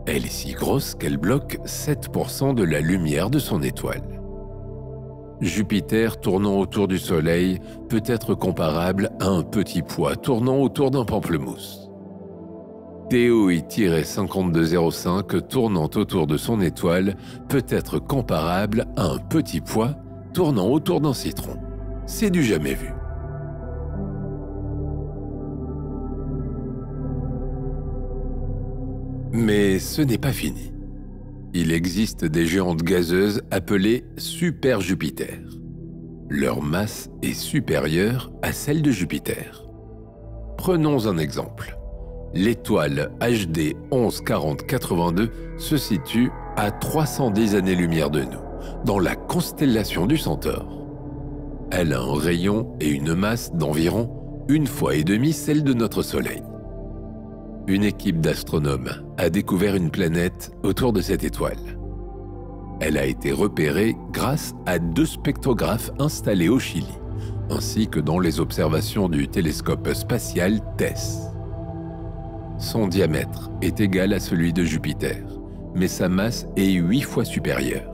Elle est si grosse qu'elle bloque 7% de la lumière de son étoile. Jupiter tournant autour du Soleil peut être comparable à un petit pois tournant autour d'un pamplemousse. TOI-5205 tournant autour de son étoile peut être comparable à un petit pois tournant autour d'un citron. C'est du jamais vu. Mais ce n'est pas fini. Il existe des géantes gazeuses appelées super-Jupiter. Leur masse est supérieure à celle de Jupiter. Prenons un exemple. L'étoile HD 114082 se situe à 310 années-lumière de nous, dans la constellation du Centaure. Elle a un rayon et une masse d'environ 1,5 fois celle de notre Soleil. Une équipe d'astronomes a découvert une planète autour de cette étoile. Elle a été repérée grâce à 2 spectrographes installés au Chili, ainsi que dans les observations du télescope spatial TESS. Son diamètre est égal à celui de Jupiter, mais sa masse est 8 fois supérieure.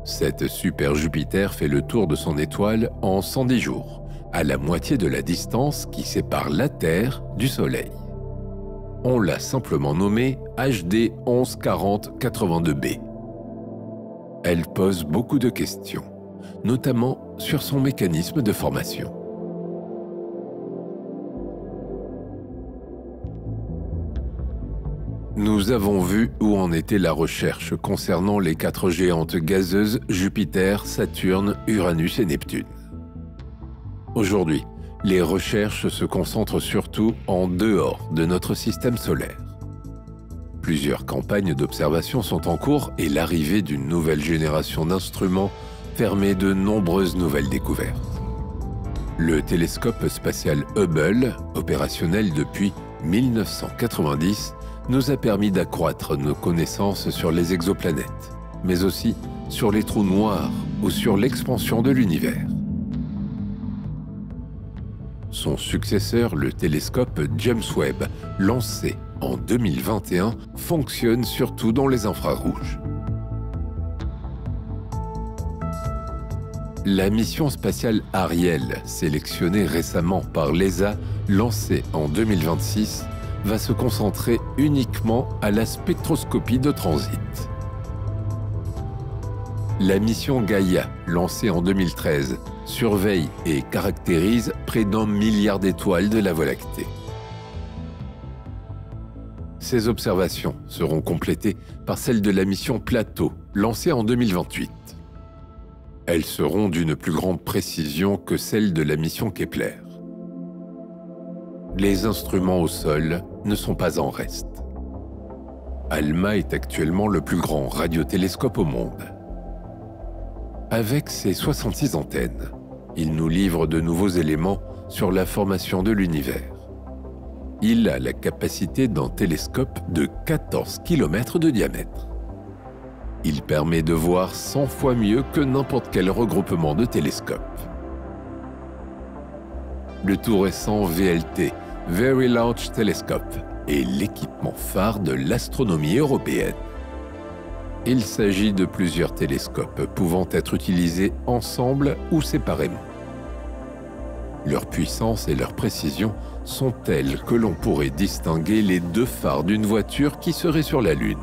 Cette super-Jupiter fait le tour de son étoile en 110 jours, à la moitié de la distance qui sépare la Terre du Soleil. On l'a simplement nommée HD 114082b. Elle pose beaucoup de questions, notamment sur son mécanisme de formation. Nous avons vu où en était la recherche concernant les 4 géantes gazeuses Jupiter, Saturne, Uranus et Neptune. Aujourd'hui, les recherches se concentrent surtout en dehors de notre système solaire. Plusieurs campagnes d'observation sont en cours et l'arrivée d'une nouvelle génération d'instruments permet de nombreuses nouvelles découvertes. Le télescope spatial Hubble, opérationnel depuis 1990, nous a permis d'accroître nos connaissances sur les exoplanètes, mais aussi sur les trous noirs ou sur l'expansion de l'univers. Son successeur, le télescope James Webb, lancé en 2021, fonctionne surtout dans les infrarouges. La mission spatiale Ariel, sélectionnée récemment par l'ESA, lancée en 2026, va se concentrer uniquement à la spectroscopie de transit. La mission Gaia, lancée en 2013, surveille et caractérise près d'1 milliard d'étoiles de la Voie lactée. Ces observations seront complétées par celles de la mission Plateau, lancée en 2028. Elles seront d'une plus grande précision que celles de la mission Kepler. Les instruments au sol ne sont pas en reste. ALMA est actuellement le plus grand radiotélescope au monde. Avec ses 66 antennes, il nous livre de nouveaux éléments sur la formation de l'univers. Il a la capacité d'un télescope de 14 km de diamètre. Il permet de voir 100 fois mieux que n'importe quel regroupement de télescopes. Le tout récent VLT, Very Large Telescope, est l'équipement phare de l'astronomie européenne. Il s'agit de plusieurs télescopes pouvant être utilisés ensemble ou séparément. Leur puissance et leur précision sont telles que l'on pourrait distinguer les 2 phares d'une voiture qui serait sur la Lune.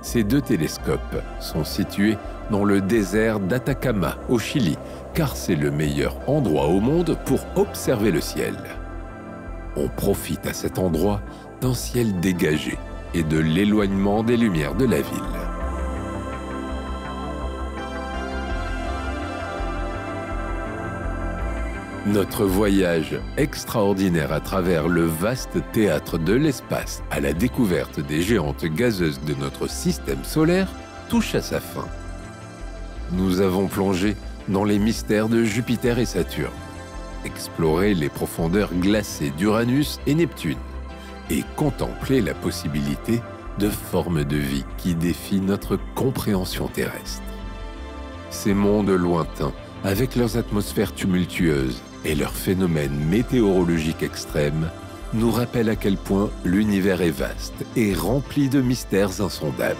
Ces 2 télescopes sont situés dans le désert d'Atacama, au Chili, car c'est le meilleur endroit au monde pour observer le ciel. On profite à cet endroit d'un ciel dégagé et de l'éloignement des lumières de la ville. Notre voyage extraordinaire à travers le vaste théâtre de l'espace à la découverte des géantes gazeuses de notre système solaire touche à sa fin. Nous avons plongé dans les mystères de Jupiter et Saturne, exploré les profondeurs glacées d'Uranus et Neptune et contemplé la possibilité de formes de vie qui défient notre compréhension terrestre. Ces mondes lointains, avec leurs atmosphères tumultueuses et leurs phénomènes météorologiques extrêmes, nous rappellent à quel point l'univers est vaste et rempli de mystères insondables.